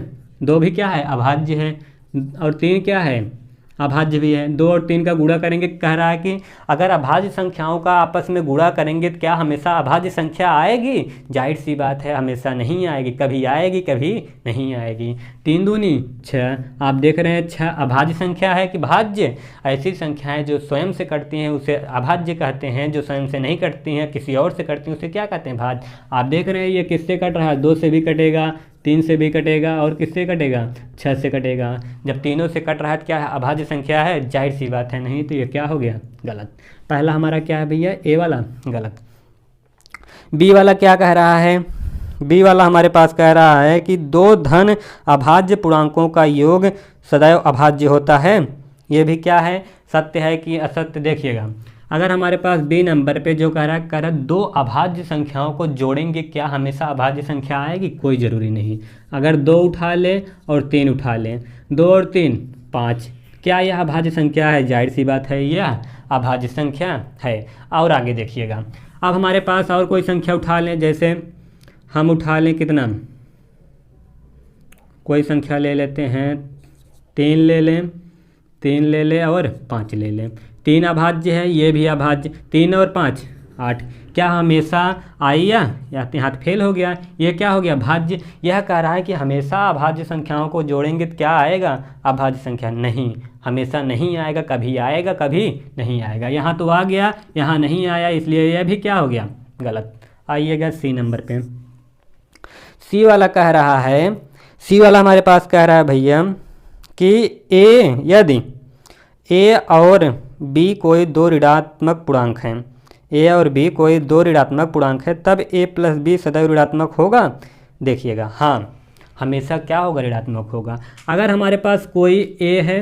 2 भी क्या है अभाज्य है, और 3 क्या है अभाज्य भी है। 2 और 3 का गुणा करेंगे, कह रहा है कि अगर अभाज्य संख्याओं का आपस में गुणा करेंगे तो क्या हमेशा अभाज्य संख्या आएगी? जाहिर सी बात है हमेशा नहीं आएगी, कभी आएगी कभी नहीं आएगी। 3 दूनी 6, आप देख रहे हैं 6 अभाज्य संख्या है कि भाज्य? ऐसी संख्याएं जो स्वयं से कटती हैं उसे अभाज्य कहते हैं, जो स्वयं से नहीं कटती हैं किसी और से कटती हैं उसे क्या कहते हैं भाज्य। आप देख रहे हैं ये किससे कट रहा है, 2 से भी कटेगा, 3 से भी कटेगा और किससे कटेगा 6 से कटेगा। जब तीनों से कट रहा है तो क्या है अभाज्य संख्या है? जाहिर सी बात है नहीं, तो ये क्या हो गया गलत। पहला हमारा क्या है भैया ए वाला गलत। बी वाला क्या कह रहा है, बी वाला हमारे पास कह रहा है कि दो धन अभाज्य पूर्णांकों का योग सदैव अभाज्य होता है। ये भी क्या है सत्य है कि असत्य। देखिएगा अगर हमारे पास बी नंबर पे जो कह रहा है दो अभाज्य संख्याओं को जोड़ेंगे क्या हमेशा अभाज्य संख्या आएगी? कोई ज़रूरी नहीं। अगर 2 उठा लें और 3 उठा लें, 2 और 3 5, क्या यह अभाज्य संख्या है? जाहिर सी बात है यह अभाज्य संख्या है। और आगे देखिएगा अब हमारे पास और कोई संख्या उठा लें, जैसे हम उठा लें कितना, कोई संख्या ले लेते हैं 3 ले लें, 3 ले लें और 5 ले लें। 3 अभाज्य है, ये भी अभाज्य, 3 और 5 8, क्या हमेशा आई या हाथ फेल हो गया? ये क्या हो गया भाज्य। यह कह रहा है कि हमेशा अभाज्य संख्याओं को जोड़ेंगे तो क्या आएगा अभाज्य संख्या? नहीं, हमेशा नहीं आएगा, कभी आएगा कभी नहीं आएगा। यहाँ तो आ गया, यहाँ नहीं आया, इसलिए यह भी क्या हो गया गलत। आइएगा सी नंबर पे, सी वाला कह रहा है, सी वाला हमारे पास कह रहा है भैया कि ए यदि ए और बी कोई दो ऋणात्मक पूर्णांक हैं, ए और बी कोई दो ऋणात्मक पूर्णांक है तब ए प्लस बी सदैव ऋणात्मक होगा। देखिएगा हाँ हमेशा क्या होगा ऋणात्मक होगा। अगर हमारे पास कोई ए है,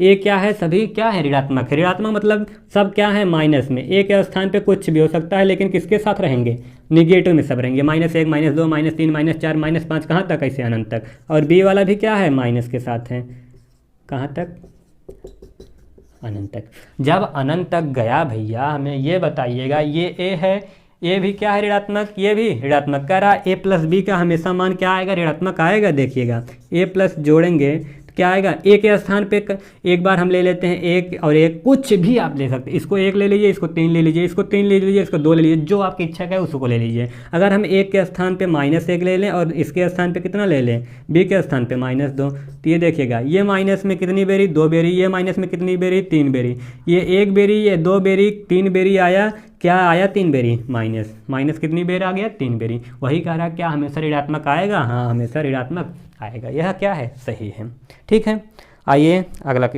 ए क्या है सभी क्या है ऋणात्मक है। ऋणात्मक मतलब सब क्या है माइनस में, ए के स्थान पे कुछ भी हो सकता है लेकिन किसके साथ रहेंगे निगेटिव में सब रहेंगे, -1 -2 -3 -4 -5 कहाँ तक ऐसे अनंत तक। और बी वाला भी क्या है माइनस के साथ है, कहाँ तक अनंत तक। जब अनंत तक गया भैया हमें ये बताइएगा ये ए है, ये भी क्या है ऋणात्मक, ये भी ऋणात्मक। कह रहा ए प्लस बी का हमेशा मान क्या आएगा ऋणात्मक आएगा। देखिएगा ए प्लस जोड़ेंगे तो क्या आएगा, ए के स्थान पे एक बार हम ले लेते हैं 1 और 1, कुछ भी आप ले सकते हैं। इसको 1 ले लीजिए, इसको 3 ले लीजिए, इसको 3 ले लीजिए, इसको 2 ले लीजिए, जो आपकी इच्छा का है उसको ले लीजिए। अगर हम 1 के स्थान पे -1 ले लें और इसके स्थान पे कितना ले लें बी के स्थान पे -2, तो ये देखिएगा ये माइनस में कितनी बेरी 2 बेरी, ये माइनस में कितनी बेरी 3 बेरी, ये 1 बेरी, ये 2 बेरी, 3 बेरी आया, क्या आया 3 बेरी माइनस कितनी बेर आ गया 3 बेरी। वही कह रहा क्या हमेशा ऋणात्मक आएगा, हाँ हमेशा ऋणात्मक आएगा। यह क्या है सही है। ठीक है आइए अगला